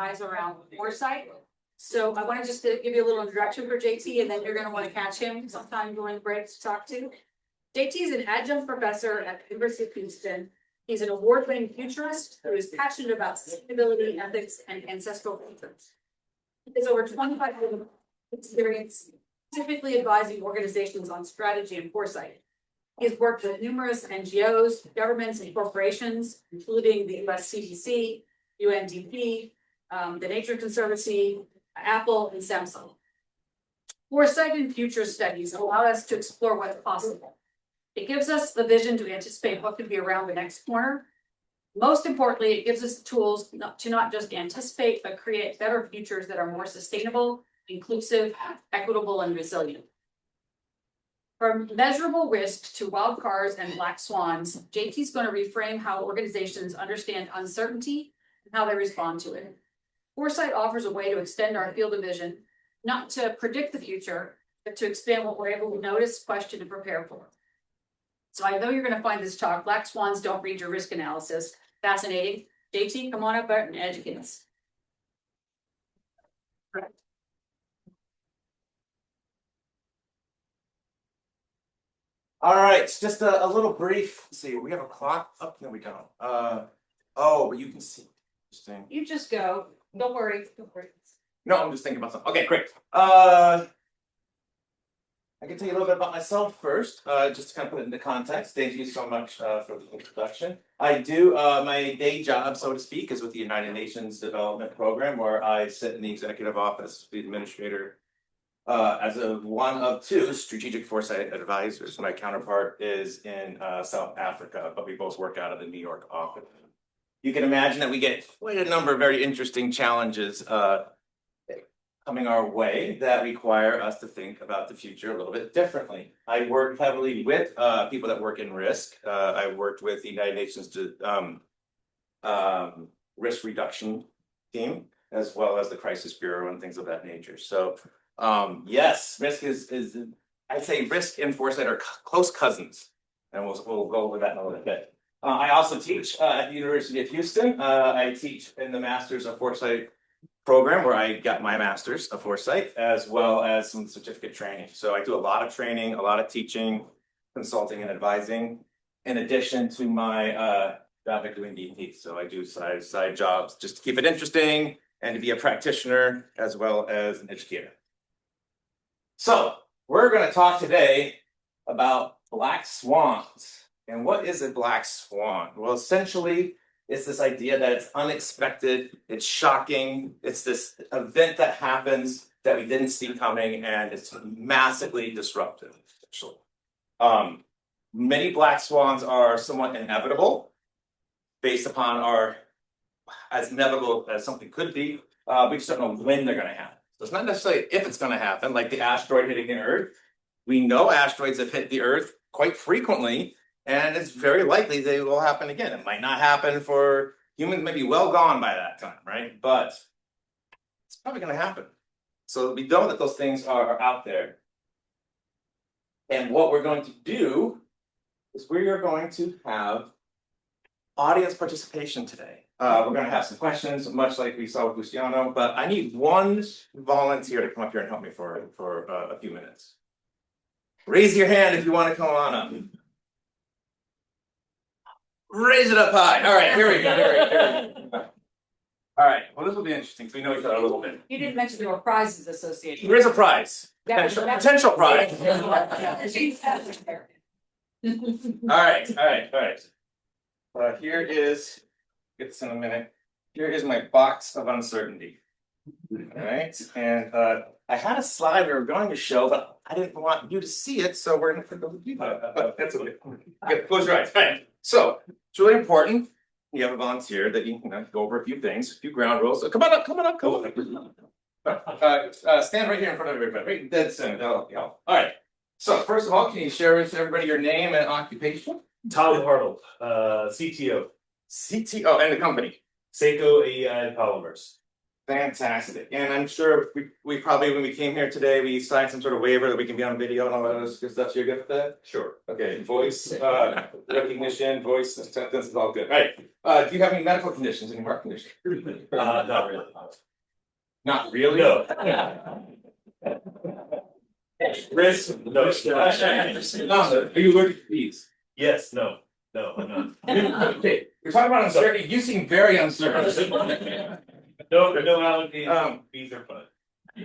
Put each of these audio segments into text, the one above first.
eyes around Foresight. So I wanted just to give you a little introduction for JT, and then you're going to want to catch him sometime during the break to talk to. JT is an adjunct professor at the University of Houston. He's an award-winning futurist who is passionate about sustainability, ethics, and ancestral cultures. He has over 25 years of experience, typically advising organizations on strategy and foresight. He has worked with numerous NGOs, governments, and corporations, including the US CDC, UNDP, the Nature Conservancy, Apple, and Samsung. Foresight and future studies allow us to explore what's possible. It gives us the vision to anticipate what could be around the next corner. Most importantly, it gives us the tools to not just anticipate, but create better futures that are more sustainable, inclusive, equitable, and resilient. From measurable risk to wild cards and black swans, JT is going to reframe how organizations understand uncertainty and how they respond to it. Foresight offers a way to extend our field of vision, not to predict the future, but to expand what we're able to notice, question, and prepare for. So I know you're going to find this talk, Black Swans Don't Read Your Risk Analysis, fascinating. JT, come on up and educate us. All right, just a little brief. Let's see, we have a clock up. No, we don't. Oh, but you can see. Interesting. You just go. Don't worry. Don't worry. No, I'm just thinking about something. Okay, great. I can tell you a little bit about myself first, just to kind of put it into context. Thank you so much for the introduction. I do my day job, so to speak, is with the United Nations Development Program, where I sit in the executive office, the administrator. As one of two strategic foresight advisors. My counterpart is in South Africa, but we both work out of the New York office. You can imagine that we get quite a number of very interesting challenges coming our way that require us to think about the future a little bit differently. I work heavily with people that work in risk. I worked with the United Nations risk reduction team, as well as the Crisis Bureau and things of that nature. So yes, risk is I'd say risk and foresight are close cousins, and we'll go over that in a little bit. I also teach at the University of Houston. I teach in the Masters of Foresight program, where I got my Masters of Foresight, as well as some certificate training. So I do a lot of training, a lot of teaching, consulting, and advising, in addition to my job at doing DP. So I do side jobs just to keep it interesting and to be a practitioner as well as an educator. So we're going to talk today about black swans. And what is a black swan? Well, essentially, it's this idea that it's unexpected, it's shocking, it's this event that happens that we didn't see coming, and it's massively disruptive, essentially. Many black swans are somewhat inevitable, based upon our, as inevitable as something could be, we just don't know when they're going to happen. So it's not necessarily if it's going to happen, like the asteroid hitting the Earth. We know asteroids have hit the Earth quite frequently, and it's very likely they will happen again. It might not happen for humans, maybe well gone by that time, right? But it's probably going to happen. So we know that those things are out there. And what we're going to do is we are going to have audience participation today. We're going to have some questions, much like we saw with Luciano, but I need one volunteer to come up here and help me for a few minutes. Raise your hand if you want to come on up. Raise it up high. All right, here we go. All right, well, this will be interesting because we know each other a little bit. You didn't mention there were prizes associated. There is a prize. Potential prize. All right. Here is, get this in a minute. Here is my box of uncertainty. All right, and I had a slide we were going to show, but I didn't want you to see it, so we're going to do that. That's okay. Good. Close your eyes. All right. So it's really important. You have a volunteer that you can go over a few things, a few ground rules. So come on up. Stand right here in front of everybody. Right dead center. That'll help. All right. So first of all, can you share with everybody your name and occupation? Tom Hartle, CTO. CTO and the company. Seiko AI Polymers. Fantastic. And I'm sure we probably, when we came here today, we signed some sort of waiver that we can be on video and all that other good stuff. So you're good with that? Sure. Okay, voice recognition, voice acceptance is all good. All right. Do you have any medical conditions, any heart conditions? Not really. Not really? No. Risk? No. Are you allergic to bees? Yes, no, I'm not. Okay, we're talking about uncertainty. You seem very uncertain. No allergies. Bees are fun.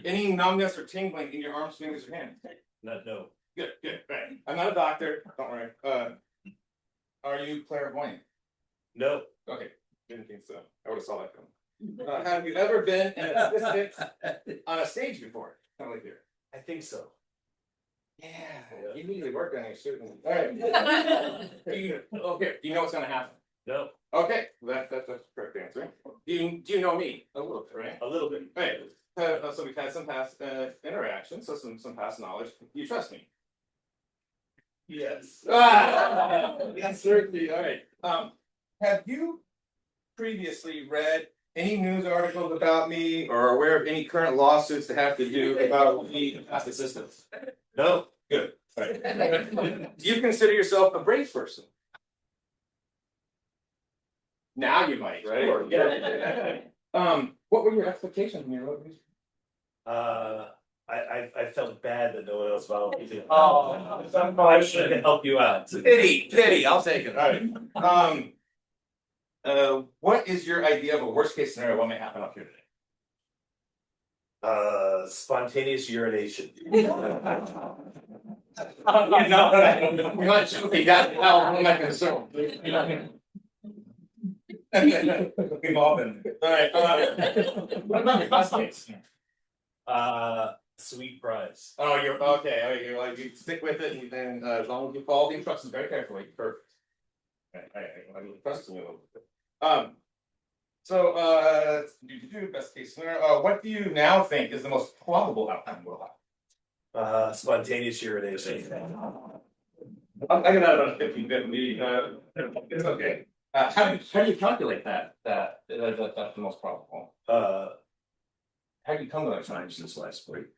Any numbness or tingling in your arms, fingers, or hands? No. Good, right. I'm not a doctor, don't worry. Are you clairvoyant? No. Okay, didn't think so. I would have saw that coming. Have you ever been an assistant on a stage before? Kind of like here. I think so. Yeah, you usually work on your suit. All right. Okay, do you know what's gonna happen? No. Okay, that's the correct answer. Do you know me? A little bit, right? A little bit. Right. So we've had some past interactions, so some past knowledge. You trust me? Yes. Yes, certainly. All right. Have you previously read any news articles about me or are aware of any current lawsuits that have to do about me past assistants? No. Good. All right. Do you consider yourself a brave person? Now you might, right? Sure. Yeah. What were your expectations when you wrote these? I felt bad that no one else volunteered. Oh, I should help you out. Pity. I'll take it. All right. What is your idea of a worst case scenario? What may happen up here today? Spontaneous urination. No, we're not joking. That's how I'm not concerned. We've all been. All right. What about your best case? Sweet prize. Oh, you're okay. Oh, you're like you stick with it, and then as long as you follow the instructions very carefully, perfect. I trust you a little bit. So best case scenario. What do you now think is the most probable outcome will happen? Spontaneous urination. I get that about 50-50. It's okay. How do you calculate that? That's the most probable. How do you come to that time since last week?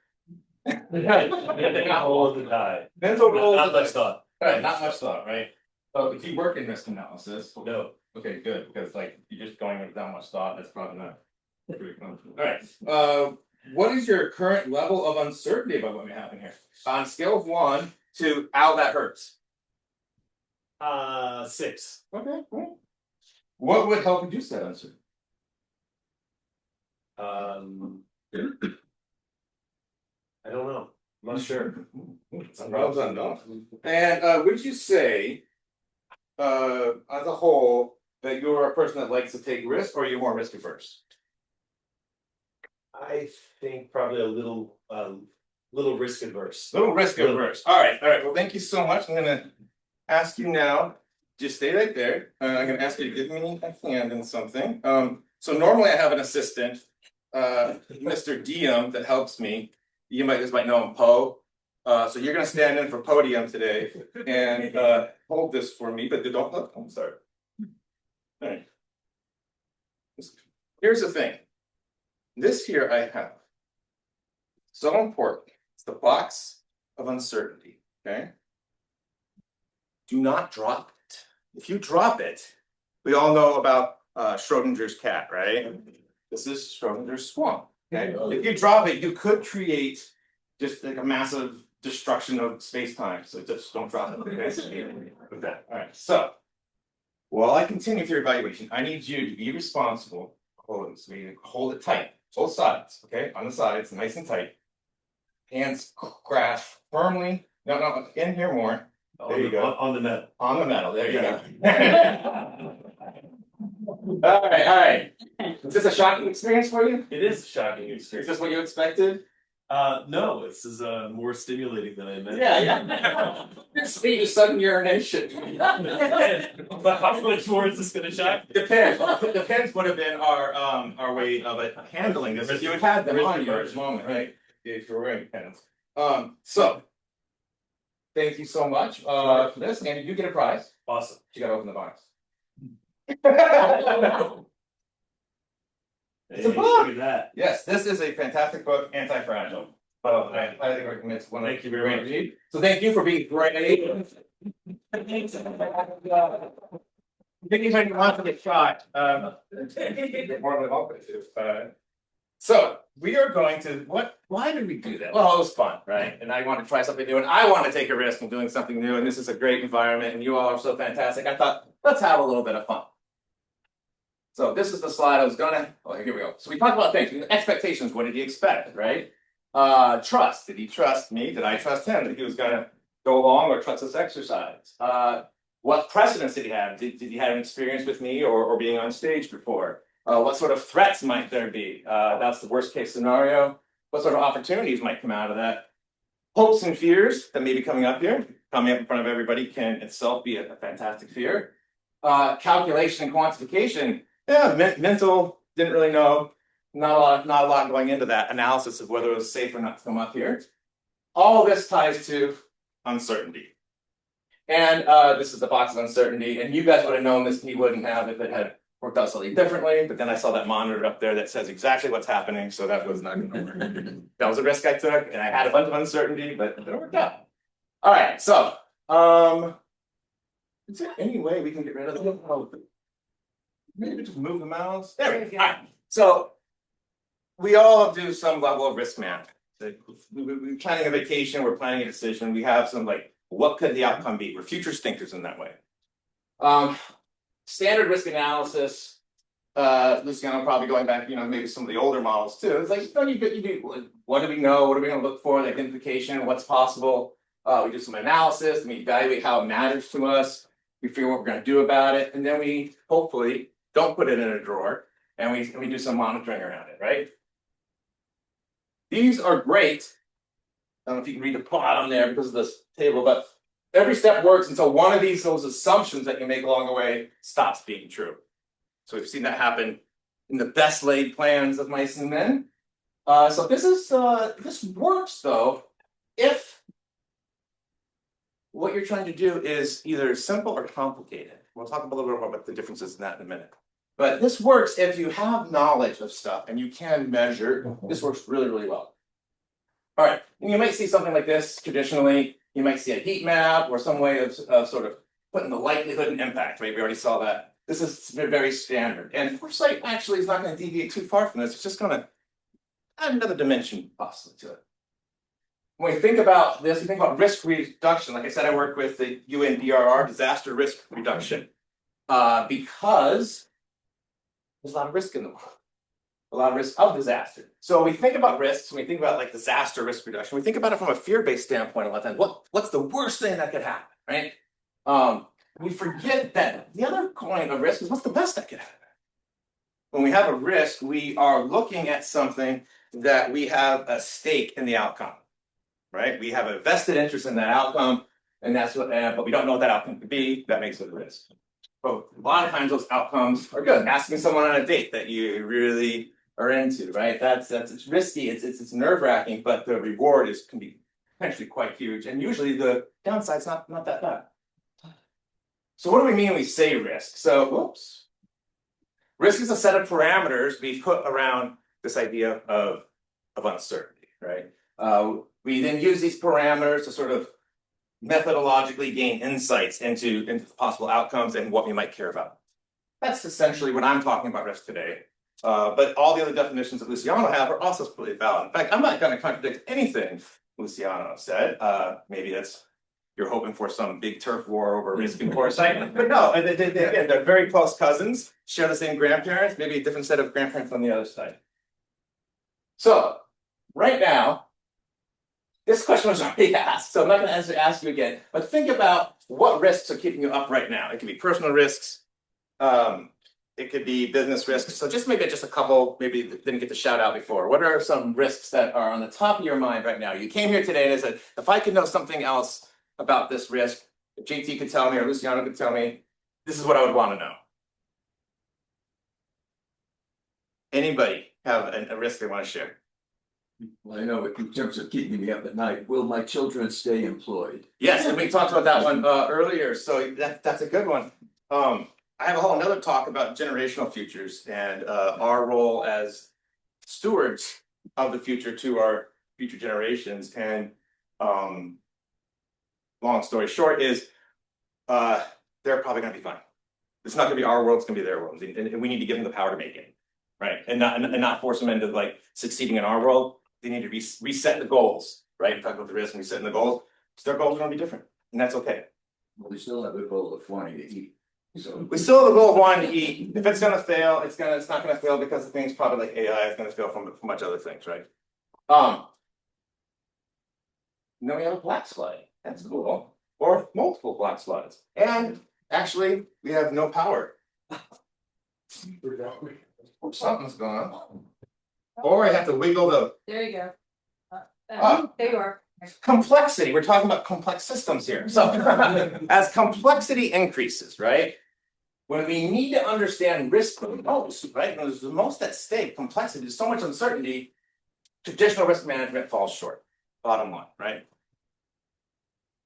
All of the time. Not much thought. Right, not much thought, right? So if you work in risk analysis, No. okay, good, because like you're just going without much thought, that's probably not. All right. What is your current level of uncertainty about what may happen here? On a scale of 1 to ow, that hurts. 6. Okay, cool. What would help reduce that uncertainty? I don't know. I'm not sure. Well done. And would you say, as a whole, that you're a person that likes to take risks, or you're more risk averse? I think probably a little risk adverse. Little risk averse. All right. Well, thank you so much. I'm gonna ask you now. Just stay right there. I'm gonna ask you to give me a hand in something. So normally I have an assistant, Mr. Diem, that helps me. You might know him, Poe. So you're gonna stand in for podium today and hold this for me, but don't look. I'm sorry. All right. Here's the thing. This here I have. So important. It's the box of uncertainty. Okay. Do not drop it. If you drop it, we all know about Schrodinger's cat, right? This is Schrodinger's swan. Okay. If you drop it, you could create just like a massive destruction of space-time. So just don't drop it. Okay. All right. So while I continue with your evaluation, I need you to be responsible. Hold it tight. Both sides, okay? On the sides, nice and tight. Hands grasp firmly. No, in here more. There you go. On the metal. On the metal, there you go. All right. Is this a shocking experience for you? It is a shocking Is experience. this what you expected? No, this is more stimulating than I imagined. Yeah. Speed of sudden urination. But how much more is this gonna shock? Depends would have been our way of it handling this. If you had them on you at this moment, right? If you're wearing pens. So thank you so much for this. And you get a prize. Awesome. You gotta open the box. It's a book. Look at that. Yes, this is a fantastic book, Anti-Fragile. I highly recommend it's one of Thank you very much. read. So thank you for being great. Thinking when you want to get shot. More than welcome to. So we are going to why did we do that? Well, it was fun, right? And I want to try something new, and I want to take a risk in doing something new, and this is a great environment, and you all are so fantastic. I thought, let's have a little bit of fun. So this is the slide I was gonna. Oh, here we go. So we talked about things. Expectations. What did he expect, right? Trust. Did he trust me? Did I trust him that he was gonna go along or trust this exercise? What precedents did he have? Did he have an experience with me or being on stage before? What sort of threats might there be? That's the worst case scenario. What sort of opportunities might come out of that? Hopes and fears that may be coming up here, coming up in front of everybody can itself be a fantastic fear. Calculation and quantification. Yeah, mental, didn't really know. Not a lot going into that analysis of whether it was safe or not to come up here. All this ties to uncertainty. And this is the box of uncertainty. And you guys would have known this, he wouldn't have if it had worked out slightly differently. But then I saw that monitor up there that says exactly what's happening. So that was not going to work. That was a risk I took, and I had a bunch of uncertainty, but it worked out. All right, so is there any way we can get rid of the maybe just move the mouse? There we go. All right. So we all do some level of risk management. We're planning a vacation, we're planning a decision, we have some what could the outcome be? We're futures thinkers in that way. Standard risk analysis, Luciano probably going back, maybe some of the older models too. It's like, you do, what do we know? What are we going to look for? The identification, what's possible. We do some analysis, we evaluate how it matters to us. We figure what we're going to do about it. And then we hopefully don't put it in a drawer and we do some monitoring around it, right? These are great. I don't know if you can read the bottom there because of this table, but every step works until one of those assumptions that you make along the way stops being true. So we've seen that happen in the best laid plans of mice and men. So this works though if what you're trying to do is either simple or complicated. We'll talk a little bit more about the differences in that in a minute. But this works if you have knowledge of stuff and you can measure. This works really, really well. All right, and you might see something like this traditionally. You might see a heat map or some way of sort of putting the likelihood and impact, right? We already saw that. This is very standard. And Foresight actually is not going to deviate too far from this. It's just going to add another dimension possibly to it. When we think about this, we think about risk reduction. Like I said, I work with the UNDRR, disaster risk reduction, because there's a lot of risk in the world. A lot of risk of disaster. So we think about risks, when we think about disaster risk reduction, we think about it from a fear-based standpoint a lot of times. What's the worst thing that could happen, right? We forget that the other coin of risk is what's the best that could happen. When we have a risk, we are looking at something that we have a stake in the outcome, right? We have a vested interest in that outcome, and that's what. But we don't know what that outcome could be. That makes it a risk. But a lot of times those outcomes are good. Asking someone on a date that you really are into, right? It's risky. It's nerve-wracking, but the reward can be potentially quite huge, and usually the downside's not that bad. So what do we mean when we say risk? So, risk is a set of parameters we put around this idea of uncertainty, right? We then use these parameters to sort of methodologically gain insights into possible outcomes and what we might care about. That's essentially what I'm talking about risk today. But all the other definitions that Luciano have are also completely valid. In fact, I'm not going to contradict anything Luciano said. Maybe that's you're hoping for some big turf war over risk and foresight. But no, again, they're very close cousins, share the same grandparents, maybe a different set of grandparents on the other side. So right now, this question was already asked, so I'm not going to ask you again, but think about what risks are keeping you up right now. It could be personal risks, it could be business risks. So just a couple, maybe didn't get the shout out before. What are some risks that are on the top of your mind right now? You came here today and said, if I could know something else about this risk, if JT could tell me or Luciano could tell me, this is what I would want to know. Anybody have a risk they want to share? Well, I know in terms of keeping me up at night, will my children stay employed? Yes, and we talked about that one earlier, so that's a good one. I have a whole another talk about generational futures and our role as stewards of the future to our future generations. And long story short is they're probably going to be fine. It's not going to be our world; it's going to be their world, and we need to give them the power to make it, right? And not force them into like succeeding in our world. They need to reset the goals, right? Talk about the risk and resetting the goals. Their goals are going to be different, and that's okay. Well, we still have the goal of wanting to eat. So We still have the goal of wanting to eat. If it's going to fail, it's not going to fail because of things probably like AI. It's going to fail from much other things, right? Then we have a black slide. That's cool. Or multiple black slides. And actually, we have no power. Something's going on. Or I have to wiggle the There you go. Ah. There you are. complexity. We're talking about complex systems here. So as complexity increases, right? When we need to understand risk the most, right? When there's the most at stake, complexity, there's so much uncertainty, traditional risk management falls short. Bottom line, right?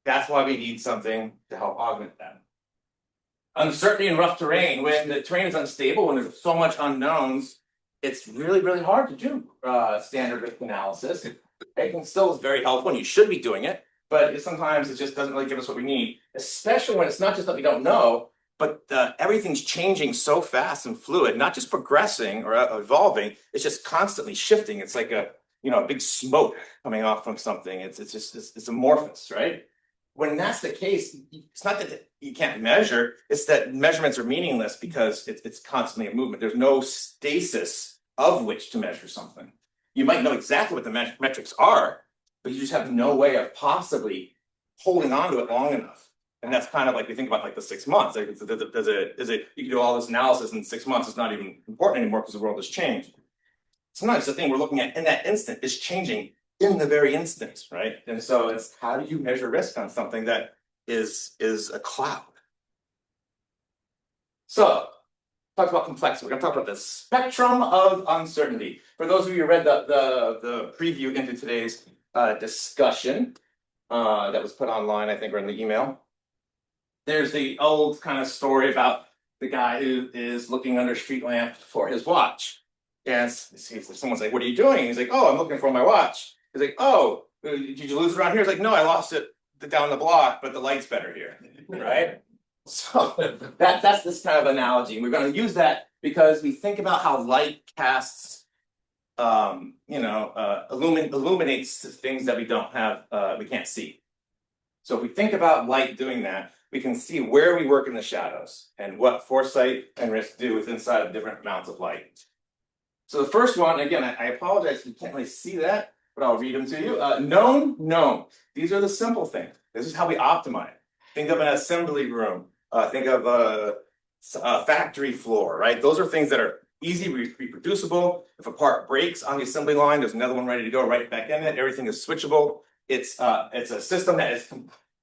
That's why we need something to help augment that. Uncertainty and rough terrain, when the terrain is unstable, when there's so much unknowns, it's really, really hard to do standard risk analysis. It can still is very helpful and you should be doing it, but sometimes it just doesn't really give us what we need, especially when it's not just that we don't know, but everything's changing so fast and fluid, not just progressing or evolving, it's just constantly shifting. It's like a big smoke coming off from something. It's amorphous, right? When that's the case, it's not that you can't measure, it's that measurements are meaningless because it's constantly a movement. There's no stasis of which to measure something. You might know exactly what the metrics are, but you just have no way of possibly holding on to it long enough. And that's kind of like we think about like the 6 months. Like you can do all this analysis in 6 months, it's not even important anymore because the world has changed. Sometimes the thing we're looking at in that instant is changing in the very instant, right? And so it's how do you measure risk on something that is a cloud? So talk about complexity. We're going to talk about the spectrum of uncertainty. For those of you who read the preview into today's discussion that was put online, I think, or in the email, there's the old kind of story about the guy who is looking under a street lamp for his watch. And someone's like, "What are you doing?" And he's like, "Oh, I'm looking for my watch." He's like, "Oh, did you lose it around here?" He's like, "No, I lost it down the block, but the light's better here." Right? So that's this kind of analogy. We're going to use that because we think about how light casts, illuminates things that we don't have, we can't see. So if we think about light doing that, we can see where we work in the shadows and what foresight and risk do with inside of different amounts of light. So the first one, again, I apologize if you can't really see that, but I'll read them to you. Known. These are the simple things. This is how we optimize. Think of an assembly room. Think of a factory floor, right? Those are things that are easy, reproducible. If a part breaks on the assembly line, there's another one ready to go right back in it. Everything is switchable. It's a system that is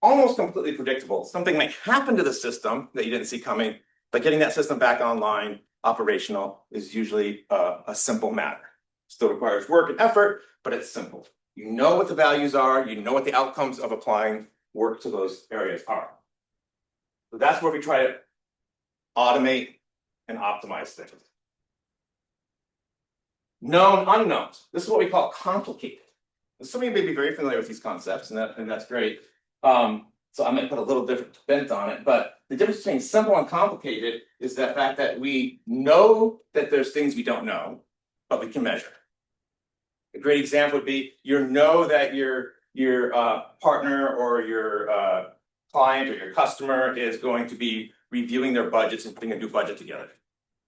almost completely predictable. Something might happen to the system that you didn't see coming, but getting that system back online, operational, is usually a simple matter. Still requires work and effort, but it's simple. You know what the values are, you know what the outcomes of applying work to those areas are. So that's where we try to automate and optimize things. Known unknowns. This is what we call complicated. Some of you may be very familiar with these concepts, and that's great. So I'm going to put a little different bent on it, but the difference between simple and complicated is the fact that we know that there's things we don't know, but we can measure. A great example would be you know that your partner or your client or your customer is going to be reviewing their budgets and putting a new budget together.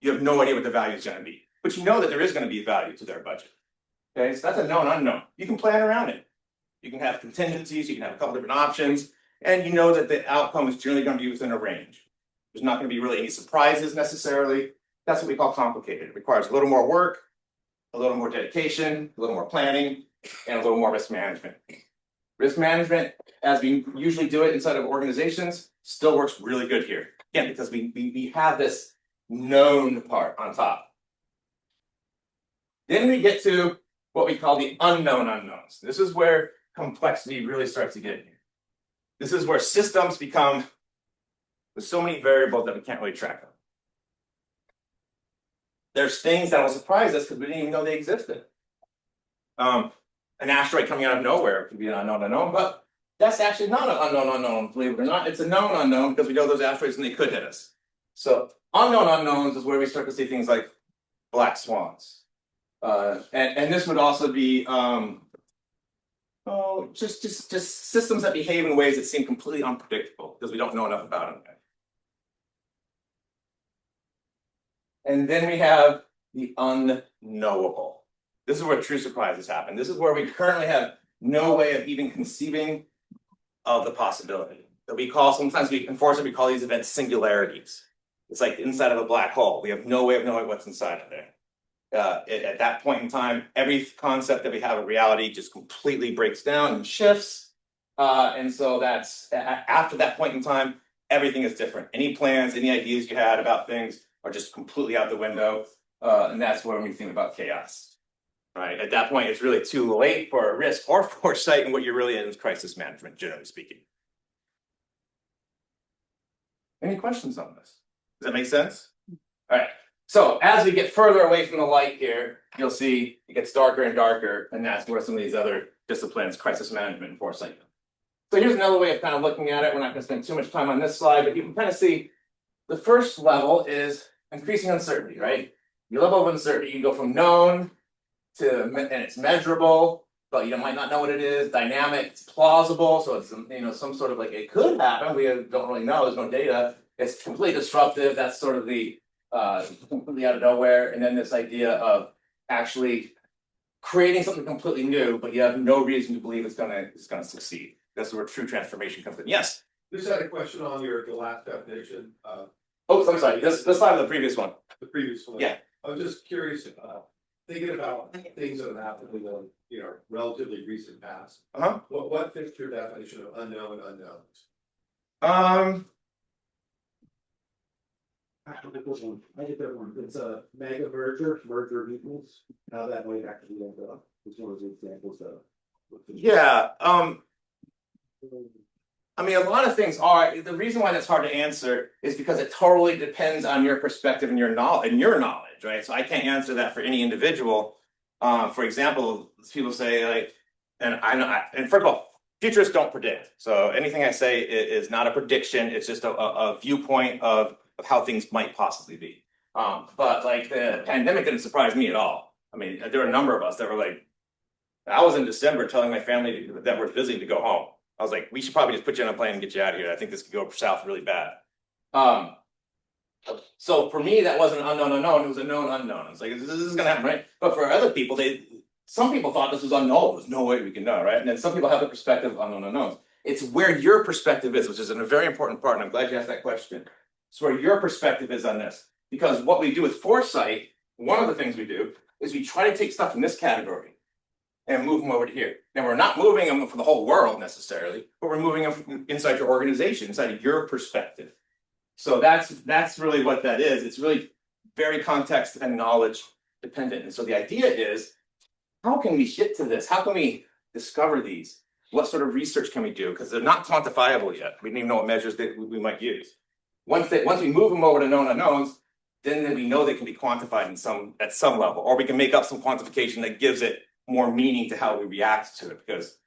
You have no idea what the value is going to be, but you know that there is going to be value to their budget. Okay, so that's a known unknown. You can plan around it. You can have contingencies, you can have a couple different options, and you know that the outcome is generally going to be within a range. There's not going to be really any surprises necessarily. That's what we call complicated. It requires a little more work, a little more dedication, a little more planning, and a little more risk management. Risk management, as we usually do it inside of organizations, still works really good here. Again, because we have this known part on top. Then we get to what we call the unknown unknowns. This is where complexity really starts to get in. This is where systems become, there's so many variables that we can't really track them. there's things that will surprise us because we didn't even know they existed. An asteroid coming out of nowhere could be an unknown unknown, but that's actually not an unknown unknown, believe it or not. It's a known unknown because we know those asteroids and they could hit us. So unknown unknowns is where we start to see things like black swans. And this would also be just systems that behave in ways that seem completely unpredictable because we don't know enough about them. And then we have the unknowable. This is where true surprises happen. This is where we currently have no way of even conceiving of the possibility. That we call, sometimes in Foresight we call these events singularities. It's like inside of a black hole. We have no way of knowing what's inside of there. At that point in time, every concept that we have of reality just completely breaks down and shifts. And so that's after that point in time, everything is different. Any plans, any ideas you had about things are just completely out the window. And that's when we think about chaos. Right? At that point, it's really too late for risk or foresight, and what you're really in is crisis management, generally speaking. Any questions on this? Does that make sense? All right. So as we get further away from the light here, you'll see it gets darker and darker, and that's where some of these other disciplines, crisis management and foresight. So here's another way of kind of looking at it. We're not going to spend too much time on this slide, but you can kind of see the first level is increasing uncertainty, right? Your level of uncertainty, you go from known to, and it's measurable, but you might not know what it is, dynamic, it's plausible, so it's some sort of like it could happen, we don't really know, there's no data, it's completely disruptive, that's sort of the completely out of nowhere, and then this idea of actually creating something completely new, but you have no reason to believe it's gonna succeed. That's where true transformation comes in. Yes. Just had a question on your last definition. Oh, I'm sorry. This slide of the previous one. The previous one. Yeah. I was just curious, thinking about things that have happened in the relatively recent past. What fits your definition of unknown unknowns? I get that one. It's a mega merger of equals. How that might actually end up. It's one of the examples of. Yeah. I mean, a lot of things are. The reason why that's hard to answer is because it totally depends on your perspective and your knowledge, right? So I can't answer that for any individual. For example, people say like, and I know, and first of all, futurists don't predict. So anything I say is not a prediction. It's just a viewpoint of how things might possibly be. But like the pandemic didn't surprise me at all. I mean, there were a number of us that were like, I was in December telling my family that we're visiting to go home. I was like, we should probably just put you on a plane and get you out of here. I think this could go south really bad. So for me, that wasn't an unknown unknown. It was a known unknown. It's like, this is going to happen, right? But for other people, some people thought this was unknown. There's no way we can know, right? And then some people have the perspective of unknown unknowns. It's where your perspective is, which is a very important part. And I'm glad you asked that question. It's where your perspective is on this. Because what we do with foresight, one of the things we do is we try to take stuff in this category and move them over to here. Now, we're not moving them for the whole world necessarily, but we're moving them inside your organization, inside of your perspective. So that's really what that is. It's really very context and knowledge dependent. And so the idea is, how can we get to this? How can we discover these? What sort of research can we do? Because they're not quantifiable yet. We don't even know what measures that we might use. Once we move them over to known unknowns, then we know they can be quantified at some level, or we can make up some quantification that gives it more meaning to how we react to it, because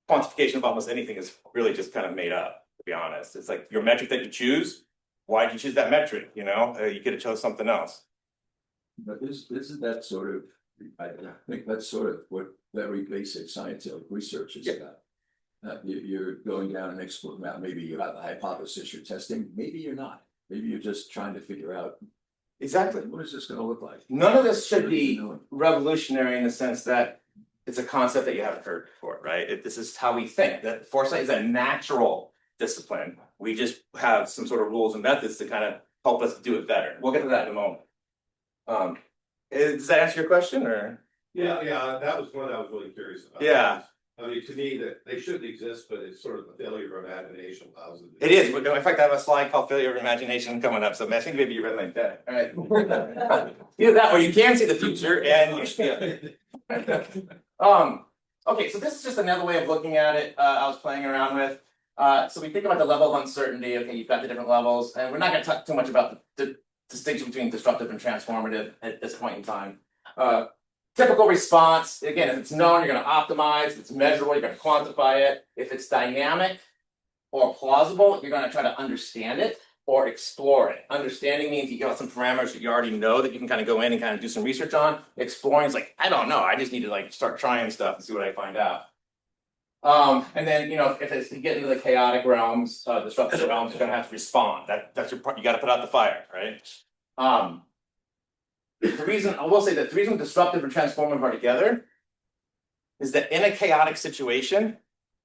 quantification of almost anything is really just kind of made up, to be honest. It's like your metric that you choose. Why did you choose that metric? You could have chose something else. But isn't that sort of, I think that's sort of what very basic scientific research is about. You're going down and exploring out. Maybe you have a hypothesis you're testing. Maybe you're not. Maybe you're just trying to figure out exactly what is this going to look like. None of this should be revolutionary in the sense that it's a concept that you haven't heard before, right? This is how we think. That foresight is a natural discipline. We just have some sort of rules and methods to kind of help us do it better. We'll get to that in a moment. Does that answer your question, or? Yeah, that was one I was really curious about. Yeah. I mean, to me, that they shouldn't exist, but it's sort of a failure of imagination allows them to. It is. In fact, I have a slide called "Failure of Imagination" coming up. So I think maybe you read like that. All right. Either that, or you can see the future, and you should. Okay, so this is just another way of looking at it. I was playing around with. So we think about the level of uncertainty. Okay, you've got the different levels, and we're not going to talk too much about the distinction between disruptive and transformative at this point in time. Typical response, again, if it's known, you're going to optimize. If it's measurable, you're going to quantify it. If it's dynamic or plausible, you're going to try to understand it or explore it. Understanding means you got some parameters that you already know that you can kind of go in and kind of do some research on. Exploring is like, I don't know, I just need to like start trying stuff and see what I find out. And then, you know, if you get into the chaotic realms, disruptive realms, you're going to have to respond. That's your part. You got to put out the fire, right? The reason I will say that the reason disruptive and transformative are together is that in a chaotic situation,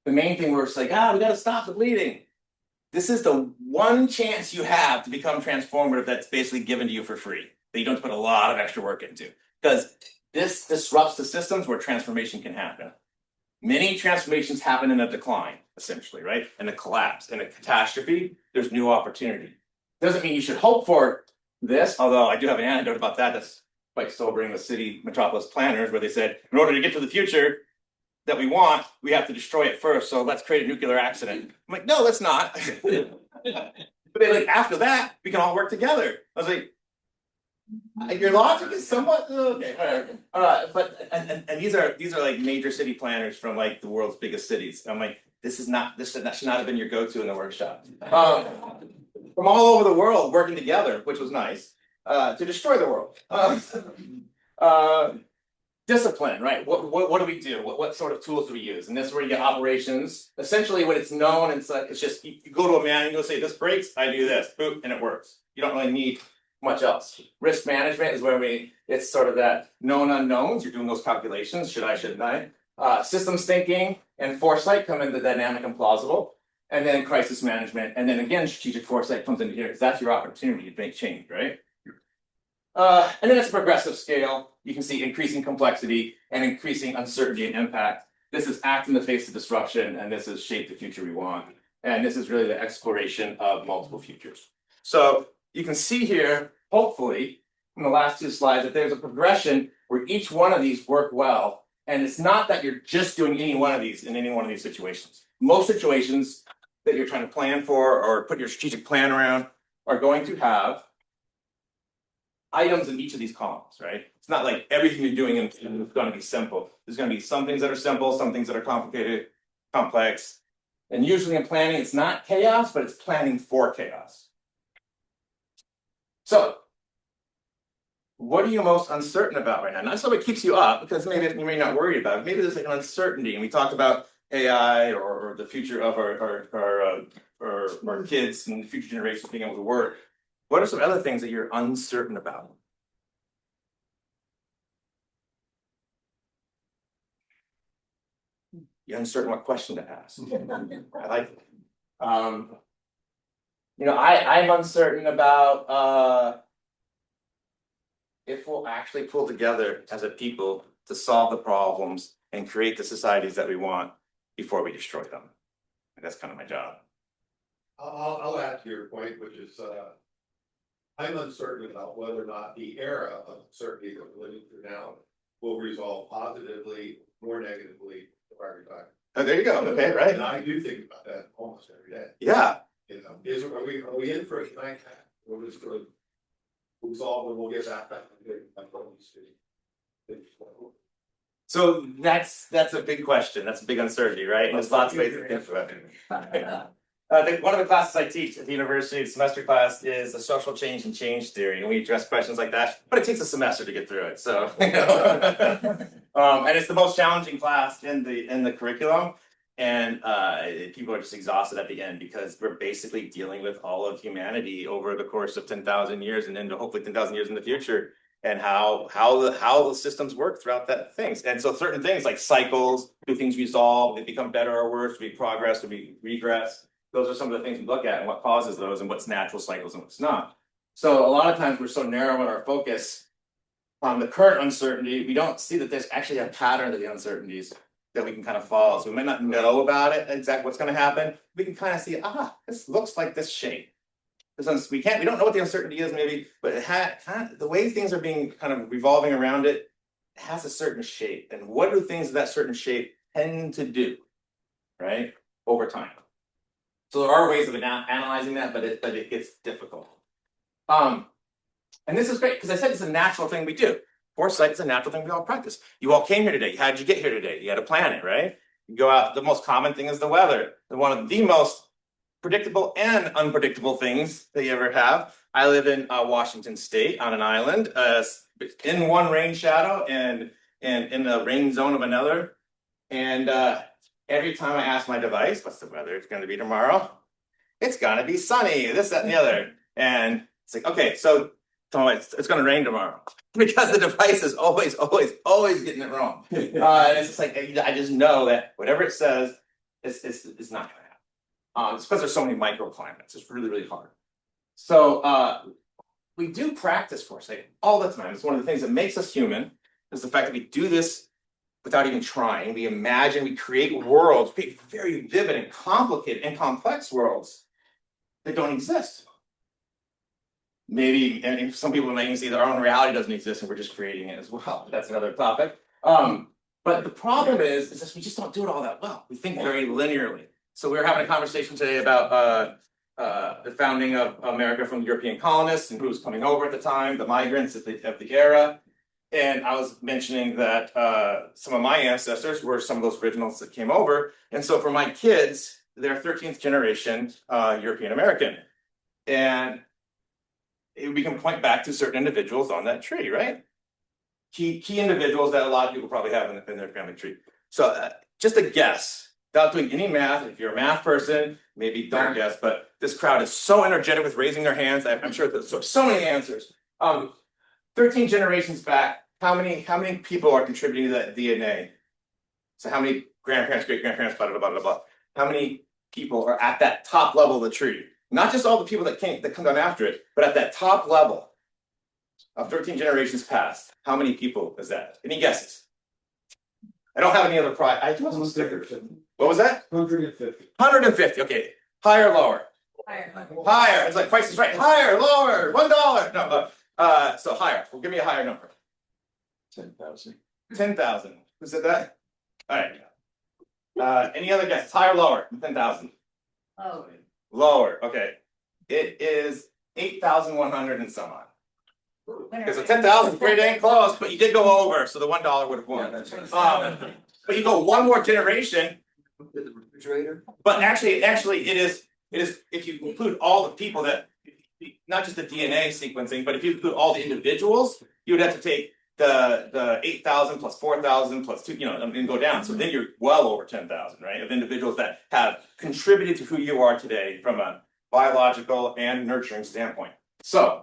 the main thing where it's like, we got to stop the bleeding. This is the one chance you have to become transformative that's basically given to you for free, that you don't have to put a lot of extra work into, because this disrupts the systems where transformation can happen. Many transformations happen in a decline, essentially, right? In a collapse, in a catastrophe, there's new opportunity. Doesn't mean you should hope for this, although I do have an anecdote about that that's quite sobering with city metropolis planners, where they said, in order to get to the future that we want, we have to destroy it first, so let's create a nuclear accident. I'm like, no, let's not. But then, like, after that, we can all work together. I was like, your logic is somewhat okay, whatever. But these are like major city planners from like the world's biggest cities. I'm like, this should not have been your go-to in the workshop. From all over the world working together, which was nice, to destroy the world. Discipline, right? What do we do? What sort of tools do we use? And this is where you get operations. Essentially, when it's known, it's just you go to a man and you go say, this breaks, I do this, boop, and it works. You don't really need much else. Risk management is where it's sort of that known unknowns. You're doing those calculations. Should I, shouldn't I? Systems thinking and foresight come into dynamic and plausible. And then crisis management. And then again, strategic foresight comes into here because that's your opportunity to make change, right? And then it's a progressive scale. You can see increasing complexity and increasing uncertainty and impact. This is act in the face of disruption, and this is shape the future we want. And this is really the exploration of multiple futures. So you can see here, hopefully, in the last two slides, that there's a progression where each one of these work well. And it's not that you're just doing any one of these in any one of these situations. Most situations that you're trying to plan for or put your strategic plan around are going to have items in each of these columns, right? It's not like everything you're doing is going to be simple. There's going to be some things that are simple, some things that are complicated, complex. And usually in planning, it's not chaos, but it's planning for chaos. So, what are you most uncertain about right now? Not so it keeps you up, because maybe you may not worry about it. Maybe there's like an uncertainty, and we talked about AI or the future of our kids and future generations being able to work. What are some other things that you're uncertain about? You're uncertain what question to ask. I like it. I'm uncertain about if we'll actually pull together as a people to solve the problems and create the societies that we want before we destroy them. And that's kind of my job. I'll add to your point, which is I'm uncertain about whether or not the era of uncertainty that we're living through now will resolve positively or negatively for everybody. Oh, there you go. Okay, right. And I do think about that almost every day. Yeah. You know, are we in for a night hack? We're just going to resolve and we'll get back to So that's a big question. That's a big uncertainty, right? And there's lots of ways to think about it. I think one of the classes I teach at the university, the semester class, is the social change and change theory, and we address questions like that. But it takes a semester to get through it, so and it's the most challenging class in the curriculum, and people are just exhausted at the end because we're basically dealing with all of humanity over the course of 10,000 years, and then hopefully 10,000 years in the future, and how the systems work throughout that things. And so certain things like cycles, do things resolve, they become better or worse, do we progress, do we regress? Those are some of the things we look at and what causes those and what's natural cycles and what's not. So a lot of times we're so narrow in our focus on the current uncertainty, we don't see that there's actually a pattern to the uncertainties that we can kind of follow. So we might not know about it, exactly what's going to happen. We can kind of see, this looks like this shape. We don't know what the uncertainty is maybe, but the way things are being kind of revolving around it has a certain shape. And what do things of that certain shape tend to do, right, over time? So there are ways of analyzing that, but it gets difficult. And this is great because I said it's a natural thing we do. Foresight is a natural thing we all practice. You all came here today. How did you get here today? You had a planet, right? You go out. The most common thing is the weather. One of the most predictable and unpredictable things that you ever have. I live in Washington State on an island, in one rain shadow and in the rain zone of another. And every time I ask my device, what's the weather going to be tomorrow? It's going to be sunny, this, that, and the other. And it's like, okay, so it's going to rain tomorrow because the device is always getting it wrong. And it's just like, I just know that whatever it says, it's not going to happen. It's because there's so many microclimates. It's really, really hard. So we do practice foresight all the time. It's one of the things that makes us human, is the fact that we do this without even trying. We imagine, we create worlds, create very vivid and complicated and complex worlds that don't exist. Maybe, and some people might even say that our own reality doesn't exist and we're just creating it as well. That's another topic. But the problem is that we just don't do it all that well. We think very linearly. So we were having a conversation today about the founding of America from the European colonists and who was coming over at the time, the migrants of the era. And I was mentioning that some of my ancestors were some of those originals that came over. And so for my kids, they're 13th generation European American. And we can point back to certain individuals on that tree, right? Key individuals that a lot of people probably have in their family tree. So just a guess, without doing any math. If you're a math person, maybe don't guess, but this crowd is so energetic with raising their hands. I'm sure there's so many answers. 13 generations back, how many people are contributing to that DNA? So how many grandparents, great-grandparents, blah, blah, blah, blah, blah. How many people are at that top level of the tree? Not just all the people that come down after it, but at that top level of 13 generations past. How many people is that? Any guesses? I don't have any other prize. I do have some stickers. What was that? 150. 150. Okay. Higher or lower? Higher. It's like Price is Right. Higher, lower, $1. No, so higher. Well, give me a higher number. 10,000. 10,000. Who said that? All right. Any other guesses? Higher or lower? 10,000. Oh. Lower. Okay. It is 8,100 and some odd. Okay, so 10,000 is pretty dang close, but you did go over, so the $1 would have won. Yeah, that's right. But you go one more generation. The refrigerator? But actually, it is if you include all the people that, not just the DNA sequencing, but if you include all the individuals, you would have to take the 8,000 plus 4,000 plus 2, and go down. So then you're well over 10,000, right? Of individuals that have contributed to who you are today from a biological and nurturing standpoint. So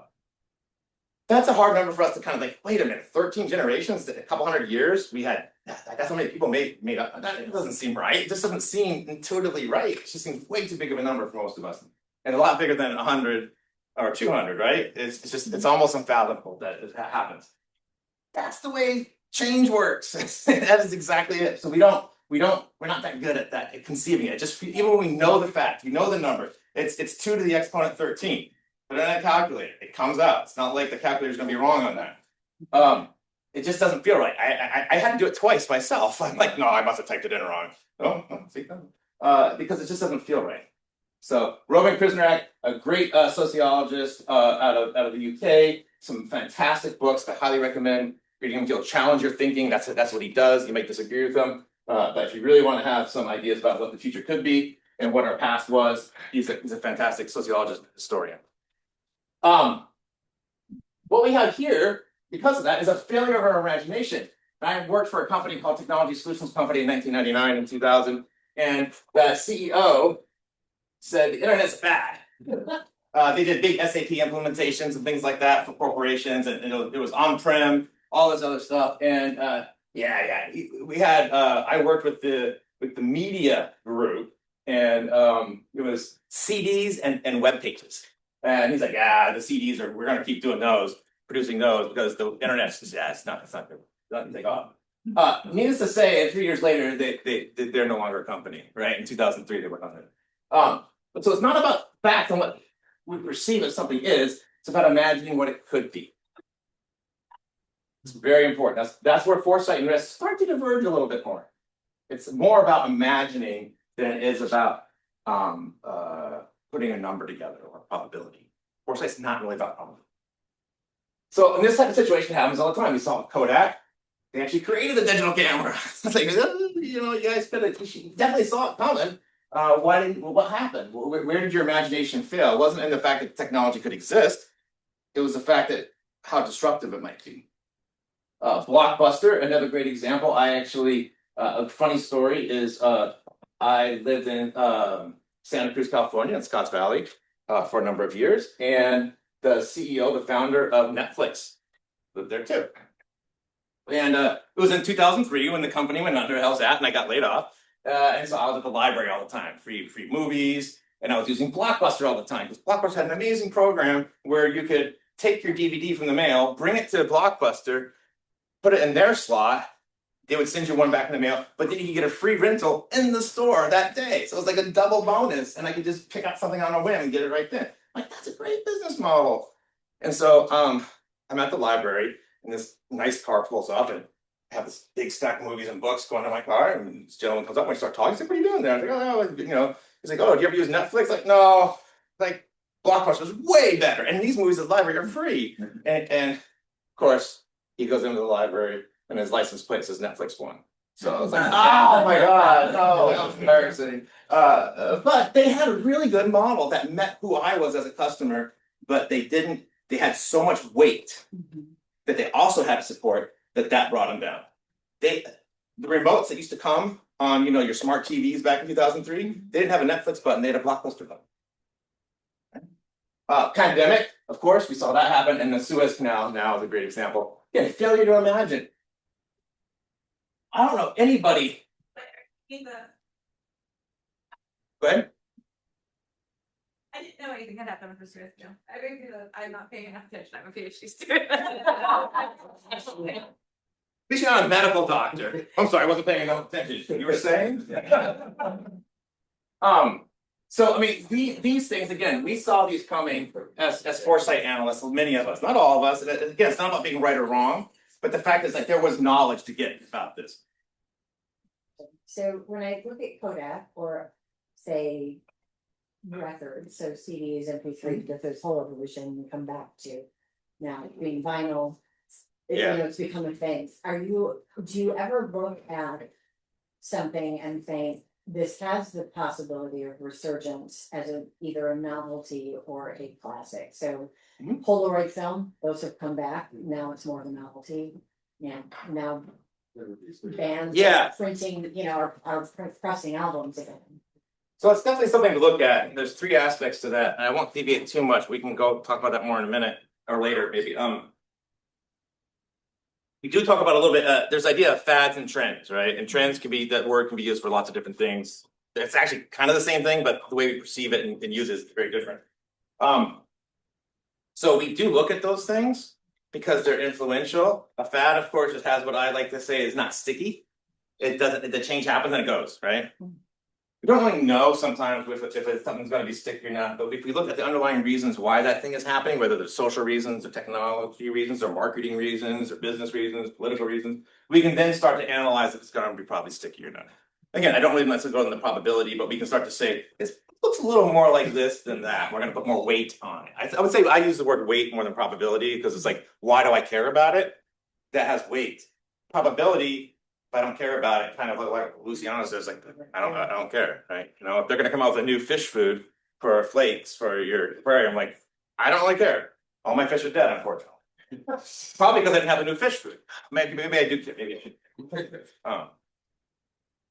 that's a hard number for us to kind of like, wait a minute, 13 generations, a couple hundred years, we had, that's how many people made up. It doesn't seem right. It just doesn't seem intuitively right. It just seems way too big of a number for most of us. And a lot bigger than 100 or 200, right? It's almost unfathomable that it happens. That's the way change works. That is exactly it. So we're not that good at that, at conceiving it. Just even when we know the fact, we know the number, it's 2 to the exponent 13. But then I calculate it. It comes out. It's not like the calculator's gonna be wrong on that. It just doesn't feel right. I had to do it twice myself. I'm like, no, I must have typed it in wrong. Oh, see, because it just doesn't feel right. So Roman Krishnarak, a great sociologist out of the UK, some fantastic books I highly recommend reading him. He'll challenge your thinking. That's what he does. You might disagree with him, but if you really want to have some ideas about what the future could be and what our past was, he's a fantastic sociologist and historian. What we have here, because of that, is a failure of our imagination. I worked for a company called Technology Solutions Company in 1999 and 2000, and the CEO said the internet's bad. They did big SAP implementations and things like that for corporations, and it was on-prem, all this other stuff. And we had I worked with the media group, and it was CDs and web pages. And he's like, the CDs we're gonna keep doing those, producing those because the internet's just, it's not good. Doesn't take off. Needless to say, 3 years later, they're no longer a company, right? In 2003, they were on it. But so it's not about fact and what we perceive as something is, it's about imagining what it could be. It's very important. That's where foresight and risk start to diverge a little bit more. It's more about imagining than it is about putting a number together or probability. Foresight's not really about probability. So, and this type of situation happens all the time. We saw with Kodak. They actually created the digital camera. It's like, you know, you guys definitely saw it coming. What happened? Where did your imagination fail? It wasn't in the fact that technology could exist. It was the fact that how disruptive it might be. Blockbuster, another great example. I actually, a funny story is, I lived in Santa Cruz, California, in Scotts Valley, for a number of years, and the CEO, the founder of Netflix, lived there too. And it was in 2003 when the company went under. I was at, and I got laid off. And so I was at the library all the time, free movies, and I was using Blockbuster all the time because Blockbuster had an amazing program where you could take your DVD from the mail, bring it to Blockbuster, put it in their slot. They would send you one back in the mail, but then you could get a free rental in the store that day. So it was like a double bonus, and I could just pick out something on a whim and get it right then. Like, that's a great business model. And so I'm at the library, and this nice car pulls up, and I have this big stack of movies and books going in my car, and this gentleman comes up and we start talking. He's like, "What are you doing there?" I was like, "Oh, you know." He's like, "Oh, do you ever use Netflix?" Like, "No." Like, Blockbuster is way better, and these movies at the library are free. And of course, he goes into the library, and his license plate says Netflix One. So I was like, "Oh my god, no, that was embarrassing." But they had a really good model that met who I was as a customer, but they didn't. They had so much weight that they also had to support that brought them down. The remotes that used to come on, you know, your smart TVs back in 2003, they didn't have a Netflix button, they had a Blockbuster button. Pandemic, of course, we saw that happen, and the Suez Canal now is a great example. Again, failure to imagine. I don't know anybody. Go ahead. I didn't know anything had happened with the Suez Canal. I think that I'm not paying enough attention. I'm a PhD student. At least you're not a medical doctor. I'm sorry, I wasn't paying enough attention. You were saying? So I mean, these things again, we saw these coming as foresight analysts, many of us, not all of us. And again, it's not about being right or wrong, but the fact is that there was knowledge to get about this. So when I look at Kodak or say records, so CDs, MP3, that there's whole evolution we come back to now being vinyl. You know, it's become a thing. Do you ever look at something and think this has the possibility of resurgence as either a novelty or a classic? So Polaroid film, those have come back. Now it's more of a novelty. Yeah. Now bands are printing, you know, are pressing albums again. So it's definitely something to look at. There's three aspects to that, and I won't deviate too much. We can go talk about that more in a minute or later, maybe. We do talk about a little bit. There's the idea of fads and trends, right? And trends can be, that word can be used for lots of different things. It's actually kind of the same thing, but the way we perceive it and use it is very different. So we do look at those things because they're influential. A fad, of course, just has what I like to say is not sticky. It doesn't. The change happens and it goes, right? We don't really know sometimes if something's going to be sticky or not, but if we look at the underlying reasons why that thing is happening, whether there's social reasons or technology reasons or marketing reasons or business reasons, political reasons, we can then start to analyze if it's going to be probably sticky or not. Again, I don't really necessarily go into the probability, but we can start to say it looks a little more like this than that. We're going to put more weight on it. I would say I use the word weight more than probability because it's like, why do I care about it? That has weight. Probability, if I don't care about it, kind of like Luciano says, like I don't care, right? You know, if they're gonna come out with a new fish food for flakes for your aquarium, like I don't really care. All my fish are dead, unfortunately. Probably because I didn't have a new fish food. Maybe I do care. Maybe I should.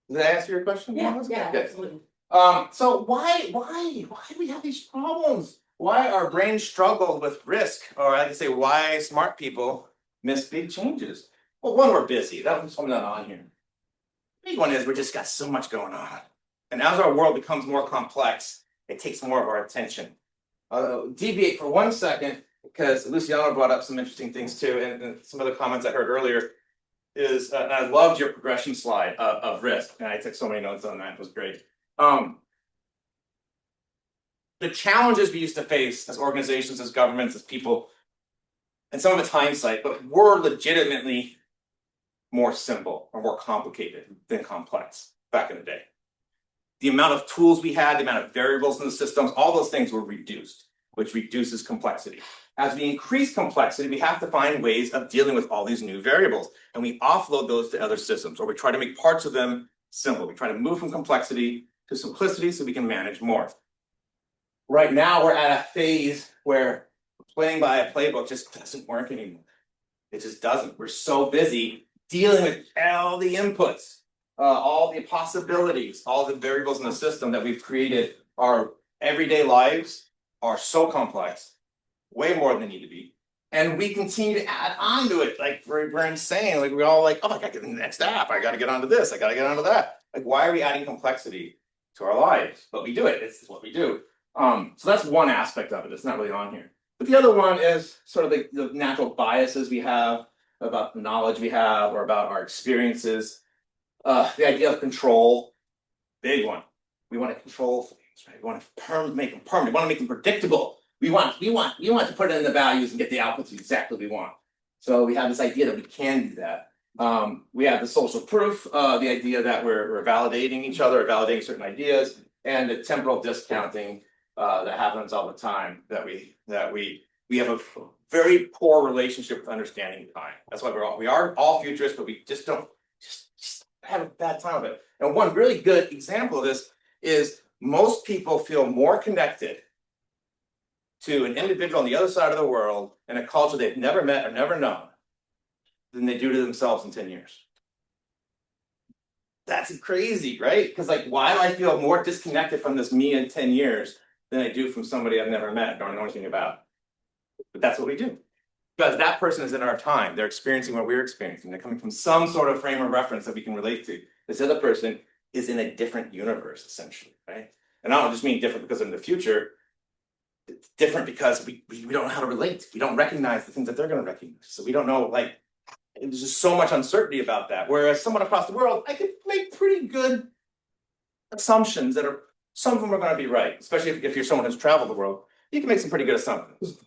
Did I answer your question? Yeah, absolutely. So why do we have these problems? Why our brains struggle with risk, or I can say why smart people miss big changes? Well, one, we're busy. That was something not on here. The big one is we just got so much going on. And as our world becomes more complex, it takes more of our attention. Deviate for 1 second, because Luciano brought up some interesting things too, and some other comments I heard earlier is, and I loved your progression slide of risk, and I took so many notes on that. It was great. The challenges we used to face as organizations, as governments, as people, and some of it's hindsight, but we're legitimately more simple or more complicated than complex back in the day. The amount of tools we had, the amount of variables in the systems, all those things were reduced, which reduces complexity. as we increase complexity, we have to find ways of dealing with all these new variables, and we offload those to other systems, or we try to make parts of them simple. We try to move from complexity to simplicity so we can manage more. Right now, we're at a phase where playing by a playbook just doesn't work anymore. It just doesn't. We're so busy dealing with all the inputs, all the possibilities, all the variables in the system that we've created. Our everyday lives are so complex, way more than they need to be. And we continue to add on to it. Like we're insane. Like we're all like, oh, I gotta get in the next app. I gotta get onto this. I gotta get onto that. Like, why are we adding complexity to our lives? But we do it. It's what we do. So that's one aspect of it. It's not really on here. But the other one is sort of the natural biases we have about the knowledge we have or about our experiences. The idea of control, big one. We want to control things, right? We want to make them permanent. We want to make them predictable. We want to put it in the values and get the outputs exactly we want. So we have this idea that we can do that. We have the social proof, the idea that we're validating each other, validating certain ideas, and the temporal discounting that happens all the time. That we have a very poor relationship with understanding time. That's why we are all futurists, but we just don't just have a bad time with it. And one really good example of this is most people feel more connected to an individual on the other side of the world in a culture they've never met or never known than they do to themselves in 10 years. That's crazy, right? Because like, why do I feel more disconnected from this me in 10 years than I do from somebody I've never met, don't know anything about? But that's what we do. Because that person is in our time. They're experiencing what we're experiencing. They're coming from some sort of frame of reference that we can relate to. This other person is in a different universe, essentially, right? And I don't just mean different because in the future, it's different because we don't know how to relate. We don't recognize the things that they're going to recognize. So we don't know, like, there's just so much uncertainty about that. Whereas someone across the world, I could make pretty good assumptions that are, some of them are going to be right, especially if you're someone who's traveled the world. You can make some pretty good assumptions.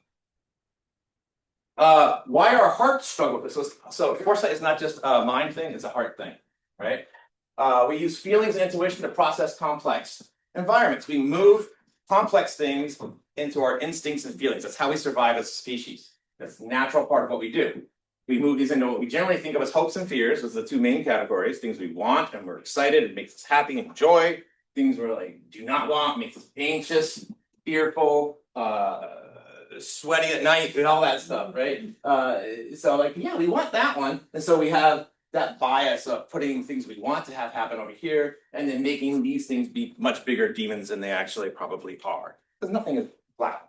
Why our hearts struggle with this? So foresight is not just a mind thing, it's a heart thing, right? We use feelings and intuition to process complex environments. We move complex things into our instincts and feelings. That's how we survive as a species. That's a natural part of what we do. We move these into what we generally think of as hopes and fears. Those are the two main categories. Things we want and we're excited, it makes us happy and joy. Things we're like, do not want, makes us anxious, fearful, sweaty at night, and all that stuff, right? So like, yeah, we want that one. And so we have that bias of putting things we want to have happen over here and then making these things be much bigger demons than they actually probably are. Because nothing is black.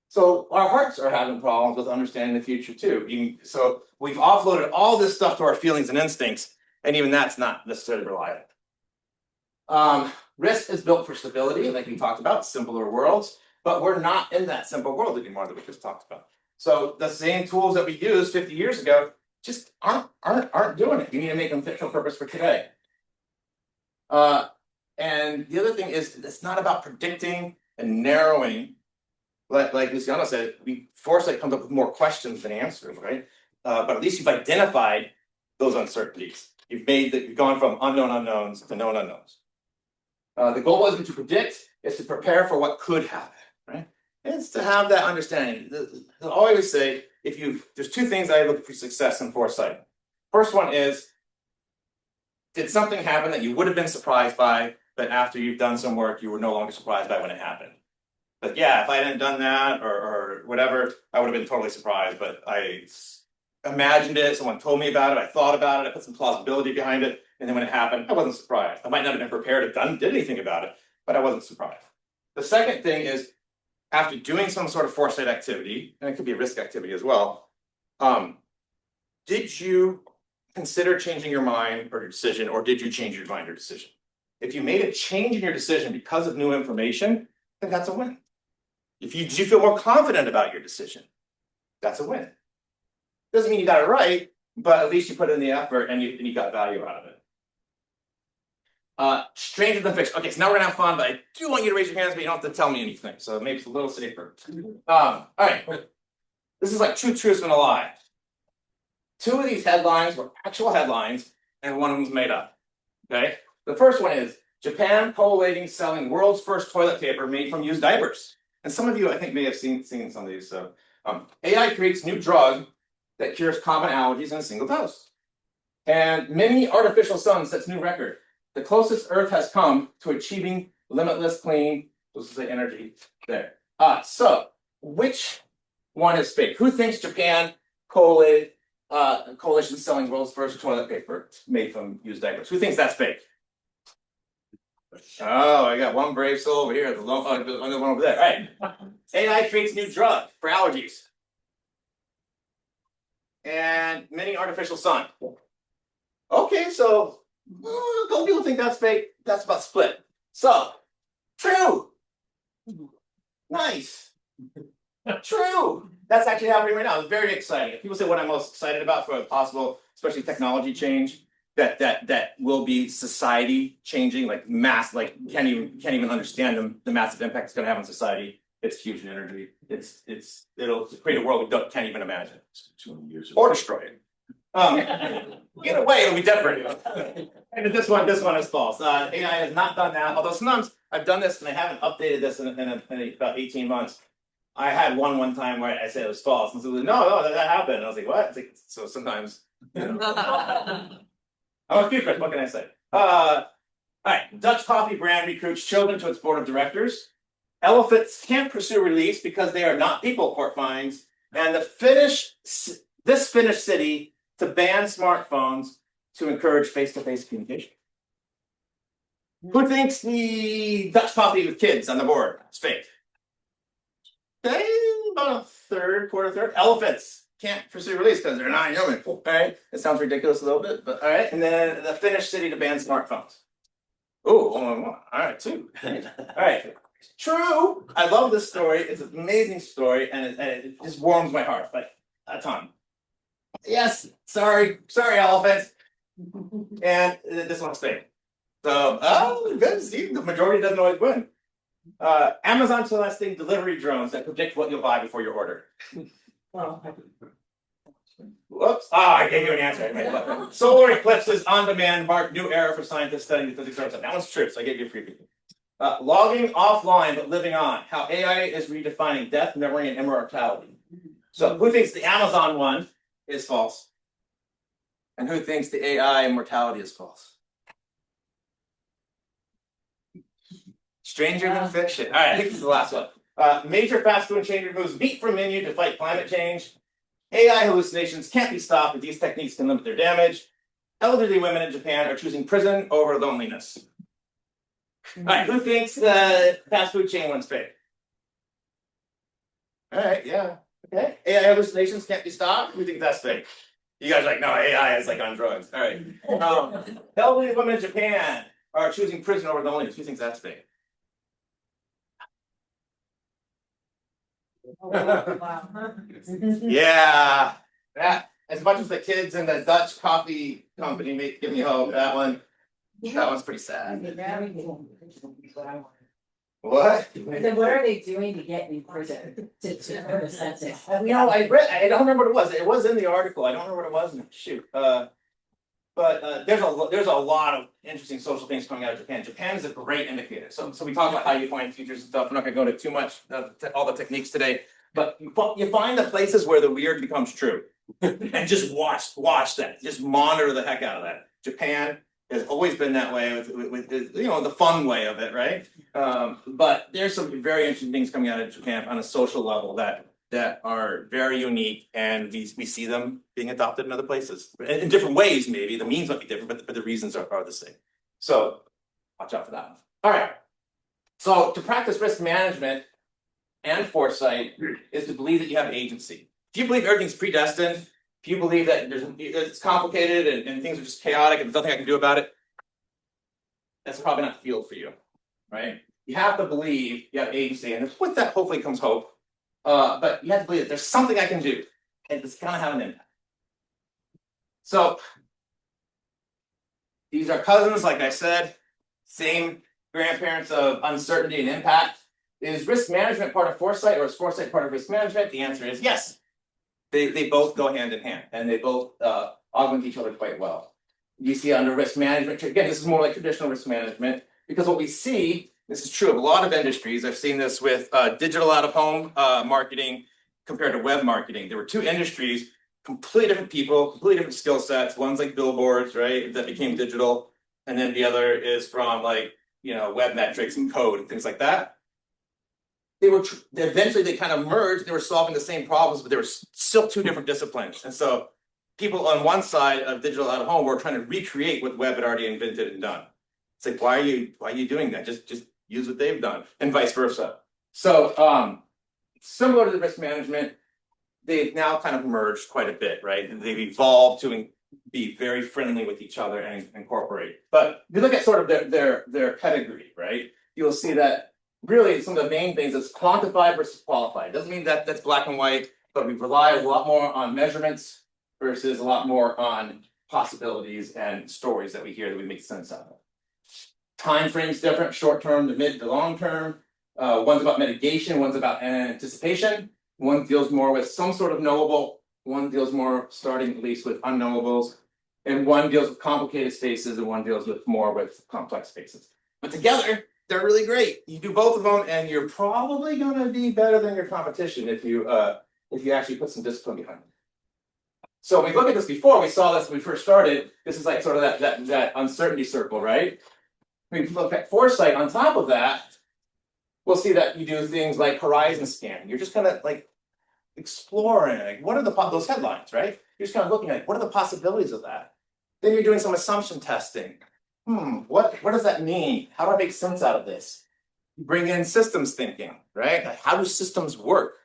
So our hearts are having problems with understanding the future too. So we've offloaded all this stuff to our feelings and instincts, and even that's not necessarily reliable. Risk is built for stability, like we talked about, simpler worlds, but we're not in that simple world anymore that we just talked about. So the same tools that we used 50 years ago just aren't doing it. You need to make them fit for purpose for today. And the other thing is, it's not about predicting and narrowing. Like Luciano said, foresight comes up with more questions than answers, right? But at least you've identified those uncertainties. You've gone from unknown unknowns to known unknowns. The goal wasn't to predict, it's to prepare for what could happen, right? It's to have that understanding. I always say, there's two things I look for success in foresight. First one is, did something happen that you would have been surprised by, but after you've done some work, you were no longer surprised by when it happened? But yeah, if I hadn't done that or whatever, I would have been totally surprised. But I imagined it, someone told me about it, I thought about it, I put some plausibility behind it, and then when it happened, I wasn't surprised. I might not have been prepared or did anything about it, but I wasn't surprised. The second thing is, after doing some sort of foresight activity, and it could be a risk activity as well, did you consider changing your mind or your decision, or did you change your mind or decision? If you made a change in your decision because of new information, then that's a win. Did you feel more confident about your decision? That's a win. Doesn't mean you got it right, but at least you put in the effort and you got value out of it. Stranger than fiction. Okay, so now we're gonna have fun, but I do want you to raise your hands, but you don't have to tell me anything. So maybe it's a little safer. All right. This is like two truths and a lie. Two of these headlines were actual headlines, and one of them's made up. Okay. The first one is Japan collating selling world's first toilet paper made from used diapers. And some of you, I think, may have seen some of these. So, AI creates new drug that cures common allergies in a single dose. And many artificial suns sets new record. The closest Earth has come to achieving limitless clean, let's say energy there. So which one is fake? Who thinks Japan coalition selling world's first toilet paper made from used diapers? Who thinks that's fake? Oh, I got one brave soul over here. The other one over there. All right. AI creates new drug for allergies. And many artificial sun. Okay, so a couple people think that's fake. That's about split. So, true. Nice. True. That's actually happening right now. It's very exciting. People say what I'm most excited about for a possible, especially technology change, that will be society changing, like can't even understand the massive impact it's going to have on society. It's fusion energy. It'll create a world we can't even imagine. 200 years Or destroy it. Either way, it'll be different. And this one is false. AI has not done that. Although sometimes I've done this and I haven't updated this in about 18 months. I had one time where I said it was false, and so no, that happened. And I was like, what? It's like, so sometimes, I'm a futurist. What can I say? All right. Dutch coffee brand recruits children to its board of directors. Elephants can't pursue release because they are not people, court finds. And this Finnish city to ban smartphones to encourage face-to-face communication. Who thinks the Dutch coffee with kids on the board is fake? Okay, about a quarter third. Elephants can't pursue release because they're not human. All right, it sounds ridiculous a little bit, but all right. And then the Finnish city to ban smartphones. Oh, all right, two. All right, true. I love this story. It's an amazing story, and it just warms my heart like a ton. Yes, sorry, elephants. And this one's fake. So, good. See, the majority doesn't always win. Amazon Celesting delivery drones that predict what you'll buy before you order. Whoops. I gave you an answer. Solar eclipses on demand mark new era for scientists studying the physics of it. That one's true, so I gave you a freebie. Logging offline but living on. How AI is redefining death, memory, and immortality. So who thinks the Amazon one is false? And who thinks the AI immortality is false? Stranger than fiction. All right, I think this is the last one. Major fast food chain removes meat from menu to fight climate change. AI hallucinations can't be stopped, but these techniques can limit their damage. Elderly women in Japan are choosing prison over loneliness. All right, who thinks the fast food chain one's fake? All right, yeah. Okay. AI hallucinations can't be stopped. Who thinks that's fake? You guys are like, no, AI is like on drugs. All right. Elderly women in Japan are choosing prison over loneliness. Who thinks that's fake? Yeah, that as much as the kids in the Dutch coffee company give me hope, that one's pretty sad. What? Then what are they doing to get in prison? To notice that? I don't remember what it was. It was in the article. I don't remember what it was. Shoot. But there's a lot of interesting social things coming out of Japan. Japan is a great indicator. So we talk about how you find futures and stuff. I'm not going to go into too much all the techniques today, but you find the places where the weird becomes true, and just watch that. Just monitor the heck out of that. Japan has always been that way with the fun way of it, right? But there's some very interesting things coming out of Japan on a social level that are very unique, and we see them being adopted in other places in different ways. Maybe the means might be different, but the reasons are the same. So watch out for that. All right. So to practice risk management and foresight is to believe that you have agency. If you believe everything's predestined, if you believe that it's complicated and things are just chaotic and there's nothing I can do about it, that's probably not the field for you, right? You have to believe you have agency, and with that hopefully comes hope. But you have to believe that there's something I can do, and it's gonna have an impact. So these are cousins, like I said, same grandparents of uncertainty and impact. Is risk management part of foresight, or is foresight part of risk management? The answer is yes. They both go hand in hand, and they both augment each other quite well. You see under risk management, again, this is more like traditional risk management, because what we see This is true of a lot of industries. I've seen this with digital out of home marketing compared to web marketing. There were two industries, completely different people, completely different skill sets. One's like billboards, right, that became digital, and then the other is from like web metrics and code and things like that. Eventually they kind of merged. They were solving the same problems, but they were still two different disciplines. And so people on one side of digital out of home were trying to recreate what web had already invented and done. It's like, why are you doing that? Just use what they've done, and vice versa. So similar to the risk management, they've now kind of merged quite a bit, right? And they've evolved to be very friendly with each other and incorporate. But if you look at sort of their pedigree, right? You'll see that really some of the main things is quantified versus qualified. Doesn't mean that that's black and white, but we rely a lot more on measurements versus a lot more on possibilities and stories that we hear that we make sense out of. Time frames different, short term to mid to long term. One's about mitigation, one's about anticipation. One deals more with some sort of knowable, one deals more starting at least with unknowables, and one deals with complicated spaces, and one deals with more with complex spaces. But together, they're really great. You do both of them, and you're probably going to be better than your competition if you actually put some discipline behind it. So we look at this before. We saw this when we first started. This is like sort of that uncertainty circle, right? We look at foresight on top of that. We'll see that you do things like horizon scanning. You're just kind of like exploring, like what are those headlines, right? You're just kind of looking at what are the possibilities of that. Then you're doing some assumption testing. What does that mean? How do I make sense out of this? You bring in systems thinking, right? Like how do systems work?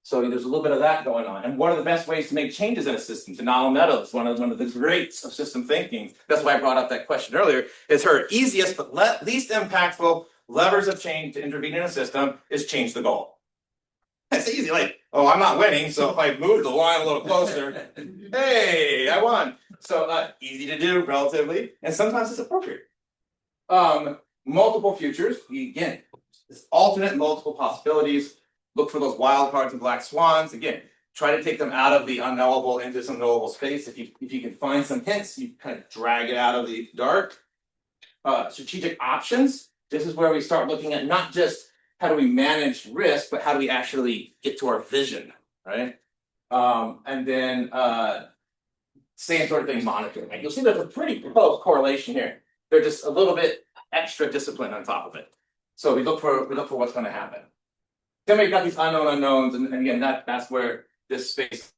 So there's a little bit of that going on. And one of the best ways to make changes in a system, Denali Meadows, one of the greats of system thinking. That's why I brought up that question earlier. Is her easiest but least impactful levers of change to intervene in a system is change the goal. That's easy. Like, oh, I'm not winning, so if I move the line a little closer, hey, I won. So easy to do relatively, and sometimes it's appropriate. Multiple futures. Again, this alternate multiple possibilities. Look for those wild cards and black swans. Again, try to take them out of the unknowable into some knowable space. If you can find some hints, you kind of drag it out of the dark. Strategic options. This is where we start looking at not just how do we manage risk, but how do we actually get to our vision, right? And then same sort of thing, monitoring. Right? You'll see there's a pretty close correlation here. They're just a little bit extra discipline on top of it. So we look for what's going to happen. Then we've got these unknown unknowns, and again, that's where this space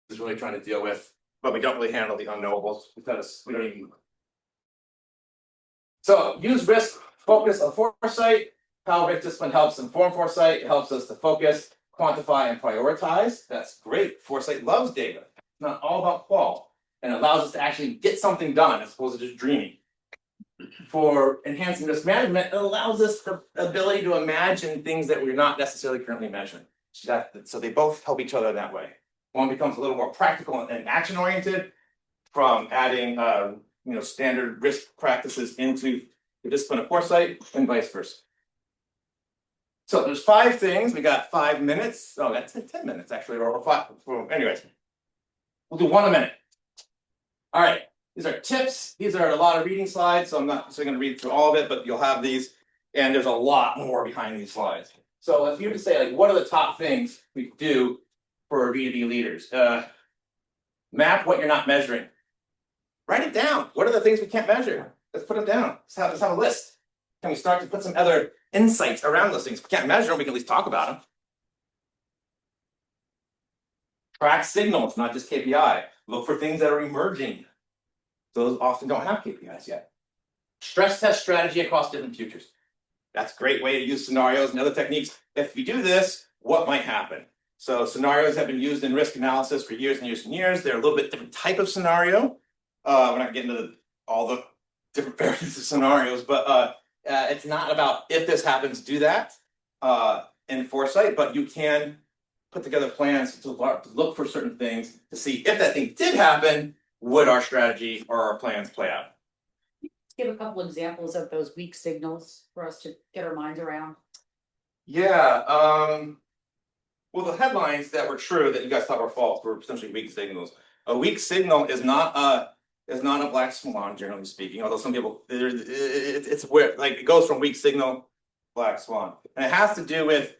is really trying to deal with. But we don't really handle the unknowables because we don't even. So use risk, focus on foresight. How risk discipline helps inform foresight. It helps us to focus, quantify, and prioritize. That's great. Foresight loves data. It's not all about qual, and it allows us to actually get something done as opposed to just dreaming. For enhancing risk management, it allows us the ability to imagine things that we're not necessarily currently measuring. So they both help each other that way. One becomes a little more practical and action-oriented from adding standard risk practices into the discipline of foresight and vice versa. So there's 5 things. We got 5 minutes. Oh, that's 10 minutes actually, or 5. Anyways, we'll do 1 a minute. All right. These are tips. These are a lot of reading slides, so I'm not going to read through all of it, but you'll have these, and there's a lot more behind these slides. So if you were to say, like, what are the top things we do for B2B leaders? Map what you're not measuring. Write it down. What are the things we can't measure? Let's put them down. Let's have a list. Can we start to put some other insights around those things? If we can't measure them, we can at least talk about them. Track signals, not just KPI. Look for things that are emerging. Those often don't have KPIs yet. Stress test strategy across different futures. That's a great way to use scenarios and other techniques. If we do this, what might happen? So scenarios have been used in risk analysis for years and years and years. They're a little bit different type of scenario. We're not getting into all the different variants of scenarios, but it's not about if this happens, do that in foresight, but you can put together plans to look for certain things to see if that thing did happen, would our strategy or our plans play out? Give a couple examples of those weak signals for us to get our minds around. Yeah. Well, the headlines that were true that you guys thought were false were potentially weak signals. A weak signal is not is not a black swan, generally speaking, although some people, it's where, like, it goes from weak signal, black swan. And it has to do with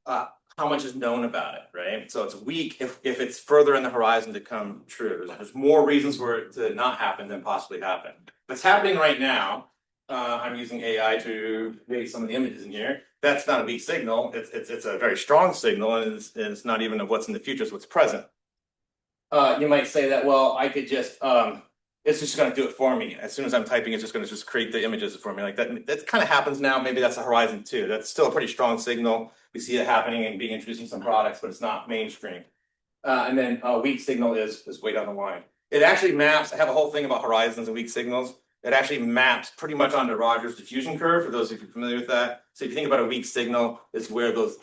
how much is known about it, right? So it's weak if it's further in the horizon to come true. There's more reasons for it to not happen than possibly happen. But it's happening right now. I'm using AI to create some of the images in here. That's not a weak signal. It's a very strong signal, and it's not even of what's in the future, it's what's present. You might say that, well, I could just it's just going to do it for me. As soon as I'm typing, it's just going to just create the images for me. Like that kind of happens now. Maybe that's the horizon too. That's still a pretty strong signal. We see it happening and being introduced in some products, but it's not mainstream. And then weak signal is way down the line. It actually maps. I have a whole thing about horizons and weak signals. It actually maps pretty much onto Rogers' diffusion curve, for those of you familiar with that. So if you think about a weak signal, it's where those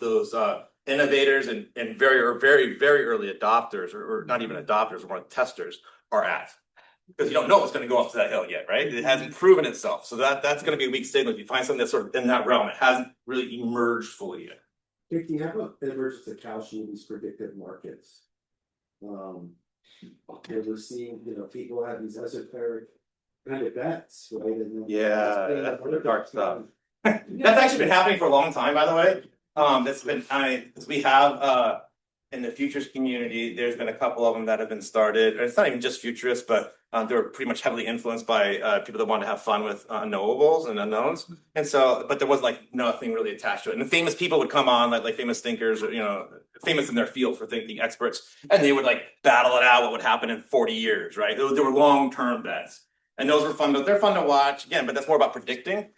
innovators and very early adopters, or not even adopters, or more testers are at. Because you don't know what's going to go up to that hill yet, right? It hasn't proven itself. So that's going to be a weak signal. If you find something that's sort of in that realm, it hasn't really emerged fully yet. If you have an emergence of Kalshi in these predictive markets, we're seeing, people have these esoteric kind of bets, right? And then That's the dark stuff. That's actually been happening for a long time, by the way. That's been we have in the futures community, there's been a couple of them that have been started. It's not even just futurists, but they're pretty much heavily influenced by people that want to have fun with unknowables and unknowns. And so, but there was like nothing really attached to it. And the famous people would come on, like famous thinkers, or, famous in their field for thinking experts, and they would like battle it out what would happen in 40 years, right? There were long-term bets. And those were fun, they're fun to watch again, but that's more about predicting.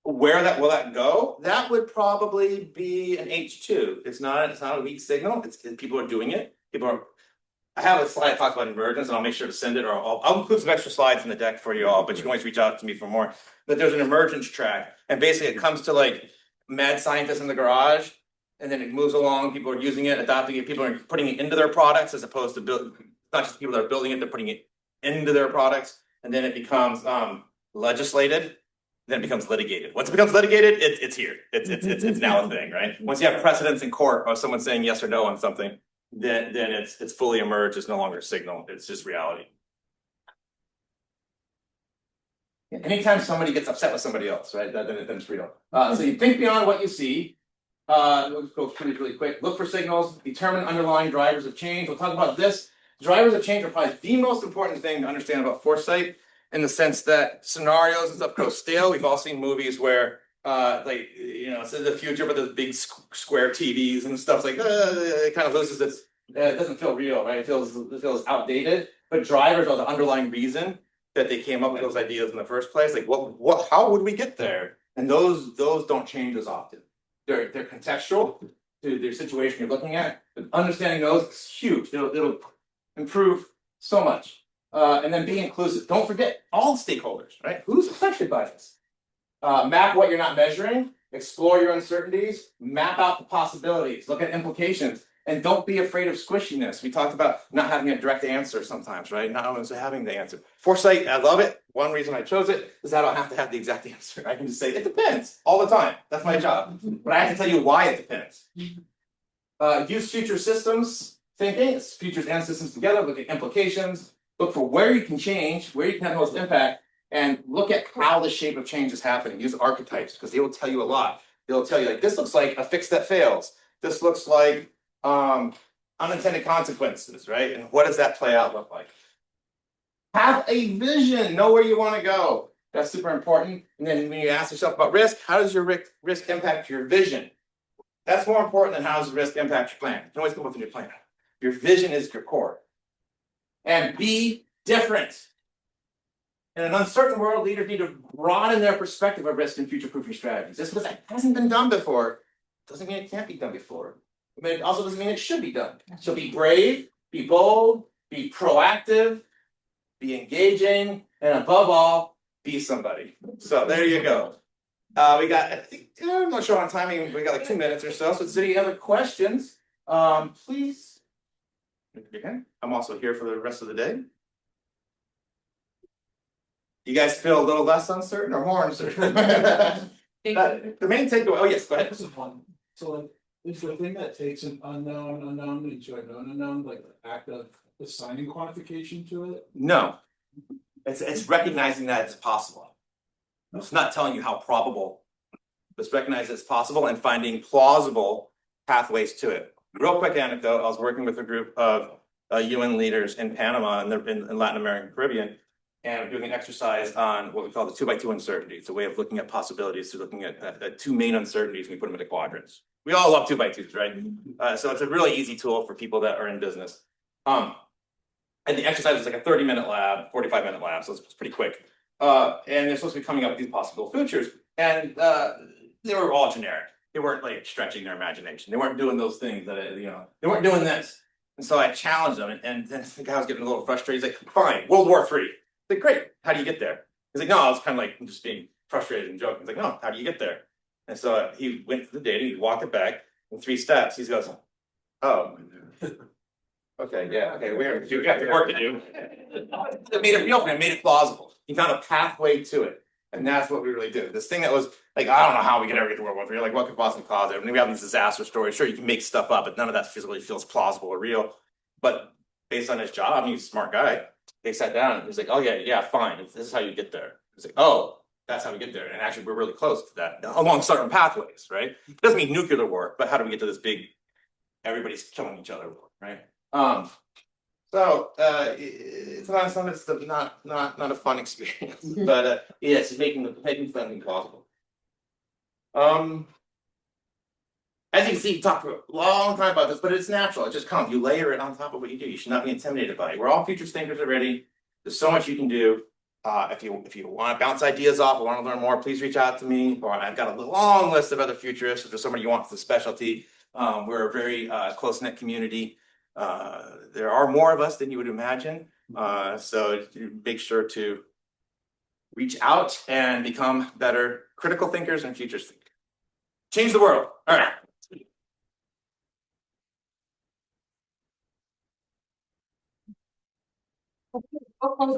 Where will that go? That would probably be an H2. It's not a weak signal. People are doing it. I have a slide that talks about emergence, and I'll make sure to send it, or I'll include some extra slides in the deck for you all, but you can always reach out to me for more. But there's an emergence track, and basically it comes to like mad scientists in the garage, and then it moves along. People are using it, adopting it. People are putting it into their products, as opposed to not just people that are building it, they're putting it into their products, and then it becomes legislated. Then it becomes litigated. Once it becomes litigated, it's here. It's now a thing, right? Once you have precedents in court or someone saying yes or no on something, then it's fully emerged. It's no longer a signal. It's just reality. Anytime somebody gets upset with somebody else, right? Then it's real. So you think beyond what you see. We'll go really quick. Look for signals. Determine underlying drivers of change. We'll talk about this. Drivers of change are probably the most important thing to understand about foresight. In the sense that scenarios and stuff go stale. We've all seen movies where, it's in the future, but there's big square TVs and stuff. Like it kind of loses its. It doesn't feel real, right? It feels outdated. But drivers are the underlying reason that they came up with those ideas in the first place. Like, what? How would we get there? And those don't change as often. They're contextual to their situation you're looking at. But understanding those is huge. It'll improve so much. And then be inclusive. Don't forget all stakeholders, right? Who's affected by this? Map what you're not measuring, explore your uncertainties, map out the possibilities, look at implications, and don't be afraid of squishiness. We talked about not having a direct answer sometimes, right? Not always having the answer. Foresight, I love it. One reason I chose it is I don't have to have the exact answer. I can just say, it depends all the time. That's my job. But I have to tell you why it depends. Use future systems thinking. It's futures and systems together. Look at implications. Look for where you can change, where you can have the most impact, and look at how the shape of change is happening. Use archetypes, because they will tell you a lot. They'll tell you, like, this looks like a fix that fails. This looks like unintended consequences, right? And what does that play out look like? Have a vision. Know where you want to go. That's super important. And then when you ask yourself about risk, how does your risk impact your vision? That's more important than how does risk impact your plan. You can always come up with a new plan. Your vision is your core. And be different. In an uncertain world, leaders need to broaden their perspective of risk and future-proofing strategies. Just because it hasn't been done before doesn't mean it can't be done before. But it also doesn't mean it should be done. So be brave, be bold, be proactive, be engaging, and above all, be somebody. So there you go. We got, I'm not sure on timing, we got like 2 minutes or so. So is there any other questions? Please. I'm also here for the rest of the day. You guys feel a little less uncertain or more uncertain? The main takeaway. Oh yes, go ahead. So is the thing that takes an unknown into a known unknown, like the act of assigning quantification to it? No. It's recognizing that it's possible. It's not telling you how probable. It's recognizing it's possible and finding plausible pathways to it. Real quick anecdote, I was working with a group of UN leaders in Panama and in Latin America and Caribbean. And we're doing an exercise on what we call the 2x2 uncertainty. It's a way of looking at possibilities, to looking at two main uncertainties, and we put them into quadrants. We all love 2x2s, right? So it's a really easy tool for people that are in business. And the exercise is like a 30-minute lab, 45-minute lab, so it's pretty quick. And they're supposed to be coming up with these possible futures. And they were all generic. They weren't like stretching their imagination. They weren't doing those things that, they weren't doing this. And so I challenged them, and then the guy was getting a little frustrated. He's like, fine, World War III. Like, great, how do you get there? He's like, no, I was kind of like just being frustrated and joking. He's like, no, how do you get there? And so he went to the data, he walked it back in 3 steps. He goes, oh, okay, yeah, okay, we got work to do. It made it real, and it made it plausible. He found a pathway to it. And that's what we really do. This thing that was like, I don't know how we could ever get to World War III. Like, what could possibly cause it? I mean, we have these disaster stories. Sure, you can make stuff up, but none of that physically feels plausible or real. But based on his job, he's a smart guy. They sat down and he's like, oh yeah, fine. This is how you get there. He's like, oh, that's how we get there. And actually, we're really close to that along certain pathways, right? It doesn't mean nuclear war, but how do we get to this big, everybody's killing each other, right? So it's not a fun experience, but yes, it's making something possible. As you can see, talk for a long time about this, but it's natural. It just comes. You layer it on top of what you do. You should not be intimidated by it. We're all futures thinkers already. There's so much you can do. If you want to bounce ideas off or want to learn more, please reach out to me. Or I've got a long list of other futurists. If there's somebody you want the specialty, we're a very close-knit community. There are more of us than you would imagine. So make sure to reach out and become better critical thinkers and futures thinkers. Change the world. All right. We'll close